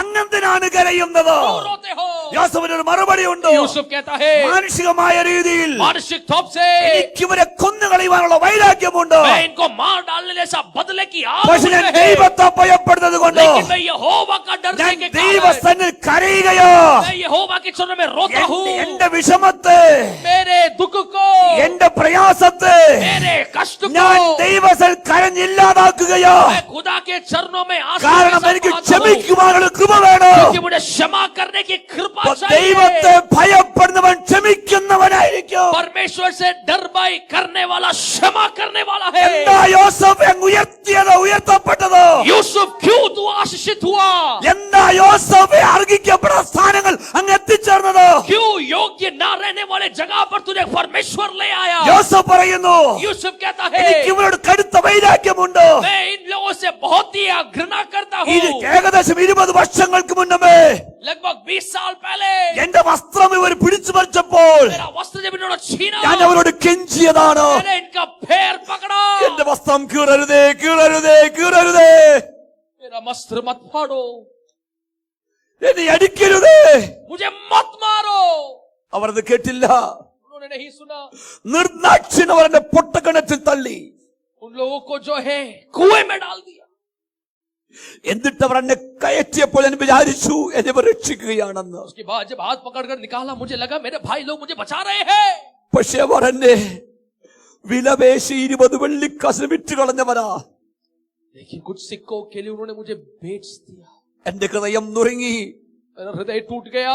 Speaker 1: അങ്ങെന്തിനാണ് കരയുന്നത്?
Speaker 2: क्यों रोते हो?
Speaker 1: യോസഫിന് ഒരു മറുപടി ഉണ്ട്.
Speaker 2: യൂസുഫ് कहता है,
Speaker 1: മാനുഷികമായ രീതിയിൽ
Speaker 2: मानसिक तौर से
Speaker 1: എനിക്ക് ഇവരെ കൊന്നുകളയുവാനുള്ള വൈരാഗ്യമുണ്ട്.
Speaker 2: मैं इनको मार डालने जैसा बदले की आग
Speaker 1: പക്ഷെ ഞാൻ
Speaker 2: मुझे है।
Speaker 1: ദൈവത്തെ ഭയപ്പെടുന്നത് കൊണ്ട്
Speaker 2: लेकिन मैं यहोवा का डरने
Speaker 1: ഞാൻ
Speaker 2: के कारण
Speaker 1: ദൈവസന്നിധിയിൽ കരയുകയോ,
Speaker 2: मैं यहोवा के चरणों में रोता हूँ।
Speaker 1: എന്റെ വിഷമത്തെ,
Speaker 2: मेरे दुख को,
Speaker 1: എന്റെ പ്രയാസത്തെ
Speaker 2: मेरे कष्ट
Speaker 1: ഞാൻ
Speaker 2: को
Speaker 1: ദൈവസന്നിധിയിൽ കരഞ്ഞില്ലാതാക്കുകയോ.
Speaker 2: मैं खुदा के चरणों में आंसू के
Speaker 1: കാരണം
Speaker 2: साथ
Speaker 1: എനിക്ക്
Speaker 2: बहाता हूँ,
Speaker 1: ക്ഷമിക്കുവാനുള്ള കൃപ വേണം.
Speaker 2: क्योंकि मुझे क्षमा करने की कृपा
Speaker 1: ദൈവത്തെ
Speaker 2: चाहिए।
Speaker 1: ഭയപ്പെടുന്നവൻ ക്ഷമിക്കുന്നവനായിരിക്കും.
Speaker 2: परमेश्वर से डर भय करने वाला क्षमा करने वाला है।
Speaker 1: എന്താ യോസഫ് അങ്ങ് ഉയർത്തിയത്, ഉയർത്തപ്പെട്ടത്?
Speaker 2: यूसुफ क्यों तू आशीषित हुआ?
Speaker 1: എന്താ യോസഫ് അർഹിക്കപ്പെട്ട സ്ഥാനങ്ങൾ അങ്ങ് എത്തിച്ചേർന്നത്?
Speaker 2: क्यों योग्य ना रहने वाले जगह पर तुझे परमेश्वर ले आया?
Speaker 1: യോസഫ് പറയുന്നു,
Speaker 2: यूसुफ कहता है,
Speaker 1: എനിക്ക് ഇവരോട് കടുത്ത വൈരാഗ്യമുണ്ട്.
Speaker 2: मैं इन लोगों से बहुत ही घृणा करता हूँ।
Speaker 1: ഏകദേശം 20 വർഷങ്ങൾക്ക് മുന്നമേ
Speaker 2: लगभग 20 साल पहले
Speaker 1: എന്റെ വസ്ത്രം ഇവർ പിടിച്ചു പറിച്ചപ്പോൾ
Speaker 2: मेरा वस्त्र जब इन्होंने छीना,
Speaker 1: ഞാൻ അവരോട് കെഞ്ചിയതാണ്,
Speaker 2: मैंने इनका पैर पकड़ा,
Speaker 1: എന്റെ വസ്ത്രം കീറരുതേ, കീറരുതേ, കീറരുതേ,
Speaker 2: मेरा वस्त्र मत फाड़ो,
Speaker 1: എന്നെ അടിക്കരുതേ.
Speaker 2: मुझे मत मारो।
Speaker 1: അവർ അത് കേട്ടില്ല.
Speaker 2: उन्होंने नहीं सुना।
Speaker 1: നിർദാക്ഷിണ്യം എന്നെ പൊട്ടക്കിണറ്റിൽ തള്ളി.
Speaker 2: उन लोगों को जो है कुएं में डाल दिया।
Speaker 1: എന്നിട്ട് അവർ എന്നെ കയറ്റിയപ്പോൾ ഞാൻ വിചാരിച്ചു എന്നെ ഇവർ രക്ഷിക്കുകയാണെന്ന്.
Speaker 2: उसके बाद जब हाथ पकड़कर निकाला, मुझे लगा मेरे भाई लोग मुझे बचा रहे हैं।
Speaker 1: പക്ഷെ അവർ എന്നെ വിലപേശി 20 വെള്ളിക്കാശിന് വിറ്റ് കളഞ്ഞവരാ.
Speaker 2: लेकिन कुछ सिक्कों के लिए उन्होंने मुझे बेच दिया।
Speaker 1: എന്റെ ഹൃദയം നുറുങ്ങി.
Speaker 2: मेरा हृदय टूट गया।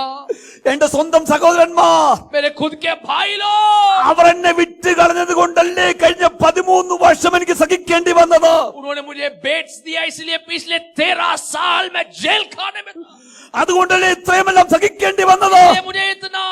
Speaker 1: എന്റെ സ്വന്തം സഹോദരന്മാർ
Speaker 2: मेरे खुद के भाई लोग,
Speaker 1: അവർ എന്നെ വിറ്റ് കളഞ്ഞത് കൊണ്ടല്ലേ കഴിഞ്ഞ 13 വർഷം എനിക്ക് സഹിക്കേണ്ടി വന്നത്.
Speaker 2: उन्होंने मुझे बेच दिया, इसलिए पिछले 13 साल मैं जेल खाने में था।
Speaker 1: അതുകൊണ്ടല്ലേ ഇത്രയുമെല്ലാം സഹിക്കേണ്ടി വന്നത്.
Speaker 2: इसलिए मुझे इतना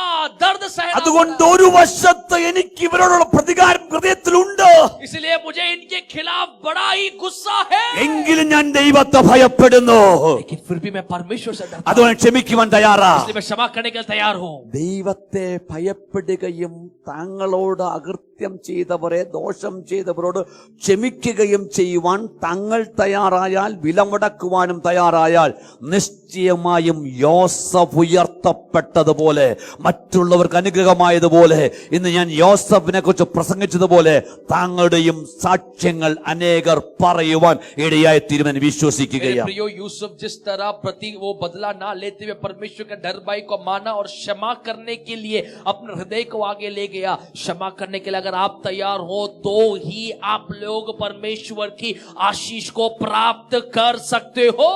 Speaker 2: दर्द सहना
Speaker 1: അതുകൊണ്ട്
Speaker 2: पड़ा।
Speaker 1: ഒരു വശത്ത് എനിക്ക് ഇവരോടുള്ള പ്രതികാരം ഹൃദയത്തിലുണ്ട്.
Speaker 2: इसलिए मुझे इनके खिलाफ बड़ा ही गुस्सा है,
Speaker 1: എങ്കിലും ഞാൻ ദൈവത്തെ ഭയപ്പെടുന്നു.
Speaker 2: लेकिन फिर भी मैं परमेश्वर से डरता हूं।
Speaker 1: അതുകൊണ്ട് ക്ഷമിക്കുവാൻ തയ്യാറാ.
Speaker 2: इसलिए मैं क्षमा करने के लिए तैयार हूँ।
Speaker 1: ദൈവത്തെ ഭയപ്പെടുകയും താങ്കളോട് അകൃത്യം അകൃത്യം ചെയ്തവരെ, ദോഷം ചെയ്തവരോട് ക്ഷമിക്കുകയും ചെയ്യുവാൻ തങ്ങൾ തയ്യാറായാൽ, വിലമുടക്കുവാനും തയ്യാറായാൽ, നിശ്ചയമായും യോസഫ് ഉയർത്തപ്പെട്ടതുപോലെ, മറ്റുള്ളവർക്ക് അനുഗ്രഹമായതുപോലെ, ഇന്ന് ഞാൻ യോസഫിനെ കുറിച്ച് പ്രസംഗിച്ചതുപോലെ താങ്കളുടെയും സാക്ഷ്യങ്ങൾ അനേകർ പറയുവാൻ ഇടയായി തീരുമെന്ന് വിശ്വസിക്കുകയാണ്.
Speaker 2: प्रियो यूसुफ जिस तरह प्रति वो बदला ना लेते हुए परमेश्वर के डर भय को माना और क्षमा करने के लिए अपने हृदय को आगे ले गया, क्षमा करने के लिए अगर आप तैयार हो तो ही आप लोग परमेश्वर की आशीष को प्राप्त कर सकते हो.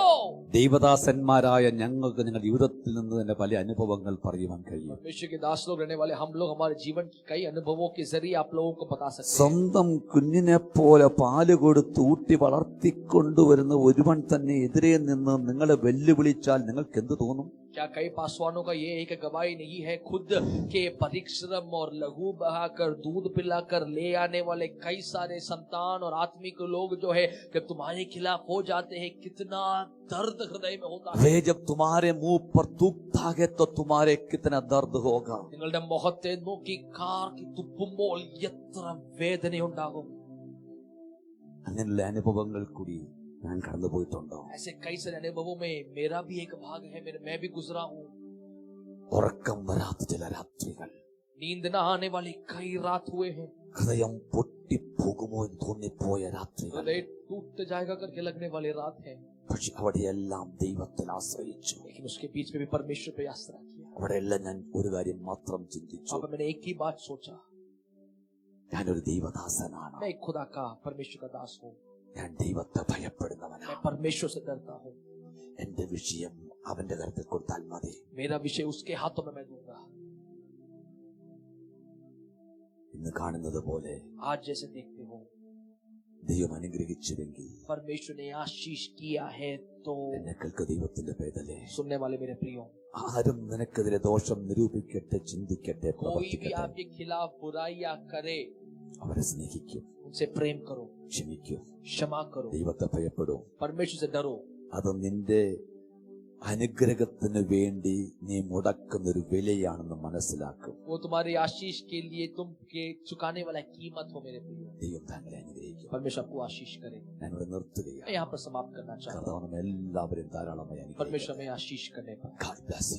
Speaker 1: ദൈവദാസന്മാരായ ഞങ്ങൾക്ക് നിങ്ങളുടെ ജീവിതത്തിൽ നിന്ന് തന്നെ പല അനുഭവങ്ങൾ പറയുവാൻ കഴിയും.
Speaker 2: परमेश्वर के दास लोग रहने वाले हम लोग हमारे जीवन की कई अनुभवों के जरिए आप लोगों को बता सकते हैं.
Speaker 1: സ്വന്തം കുഞ്ഞിനെ പോലെ പാല് കൊടുത്ത് ഊട്ടി വളർത്തിക്കൊണ്ടുവരുന്ന ഒരുവൻ തന്നെ എതിരെ നിന്ന് നിങ്ങളെ വെല്ലുവിളിച്ചാൽ നിങ്ങൾക്ക് എന്ത് തോന്നും?
Speaker 2: क्या कई पासवानों का ये एक गवाही नहीं है, खुद के परिश्रम और लहू बहाकर दूध पिलाकर ले आने वाले कई सारे संतान और आत्मिक लोग जो है कि तुम्हारे खिलाफ हो जाते हैं, कितना दर्द हृदय में होता है.
Speaker 1: वे जब तुम्हारे मुंह पर थूकता है तो तुम्हारे कितना दर्द होगा.
Speaker 2: നിങ്ങളുടെ മുഖത്തെ നോക്കി കാർക്കി തുപ്പുമ്പോൾ എത്ര വേദനയുണ്ടാകും.
Speaker 1: അങ്ങനെയുള്ള അനുഭവങ്ങൾ കൂടി ഞാൻ കടന്നുപോയിട്ടുണ്ടോ?
Speaker 2: ऐसे कई सारे अनुभवों में मेरा भी एक भाग है, मैं भी गुजरा हूँ.
Speaker 1: ഉറക്കം വരാത്ത ചില രാത്രികൾ,
Speaker 2: नींद न आने वाली कई रात हुए हैं,
Speaker 1: ഹൃദയം പൊട്ടിപ്പോകുമോ എന്ന് തോന്നിപ്പോയ രാത്രികൾ,
Speaker 2: हृदय टूट जाएगा करके लगने वाली रात है.
Speaker 1: പക്ഷെ അവിടെയെല്ലാം ദൈവത്തിൽ ആശ്രയിച്ചു.
Speaker 2: लेकिन उसके बीच में भी परमेश्वर पे आश्रय किया.
Speaker 1: അവിടെയെല്ലാം ഞാൻ ഒരു കാര്യം മാത്രം ചിന്തിച്ചു,
Speaker 2: अब मैंने एक ही बात सोचा,
Speaker 1: ഞാനൊരു ദൈവദാസനാണ്,
Speaker 2: मैं एक खुदा का परमेश्वर का दास हूँ,
Speaker 1: ഞാൻ ദൈവത്തെ ഭയപ്പെടുന്നവനാണ്.
Speaker 2: मैं परमेश्वर से डरता हूँ.
Speaker 1: എന്റെ വിഷയം അവന്റെ കരുത്തിൽ കൊടുത്താൽ മതി.
Speaker 2: मेरा विषय उसके हाथों में मैं दूंगा.
Speaker 1: ഇന്ന് കാണുന്നത് പോലെ
Speaker 2: आज जैसे देखते हो
Speaker 1: ദൈവം അനുഗ്രഹിച്ചുവെങ്കിൽ,
Speaker 2: परमेश्वर ने आशीष किया है तो
Speaker 1: എന്നെ കേൾക്ക ദൈവത്തിന്റെ പേദലേ,
Speaker 2: सुनने वाले मेरे प्रियो,
Speaker 1: ആരും നിനക്കെതിരെ ദോഷം നിരൂപിക്കട്ടെ, ചിന്തിക്കട്ടെ,
Speaker 2: कोई भी
Speaker 1: പ്രവർത്തിക്കട്ടെ,
Speaker 2: आपके खिलाफ बुराइयां करे,
Speaker 1: അവരെ സ്നേഹിക്കൂ,
Speaker 2: उनसे प्रेम करो,
Speaker 1: ക്ഷമിക്കൂ,
Speaker 2: क्षमा करो,
Speaker 1: ദൈവത്തെ ഭയപ്പെടൂ.
Speaker 2: परमेश्वर से डरो.
Speaker 1: അത് നിന്റെ അനുഗ്രഹത്തിന് വേണ്ടി നീ മുടക്കുന്നൊരു വിലയാണെന്ന് മനസ്സിലാക്കും.
Speaker 2: वो तुम्हारी आशीष के लिए तुम के चुकाने वाला कीमत हो मेरे प्रियो.
Speaker 1: ദൈവം താങ്കളെ അനുഗ്രഹിക്കും.
Speaker 2: परमेश्वर आपको आशीष करे.
Speaker 1: ഞാനിവിടെ നിർത്തുകയാണ്.
Speaker 2: मैं यहाँ पर समाप्त करना चाहता हूँ.
Speaker 1: കർത്താവ് നമ്മെ എല്ലാവരും ധാരാളമായി അനുഗ്രഹിക്കട്ടെ.
Speaker 2: परमेश्वर में आशीष करने पर
Speaker 1: God bless you.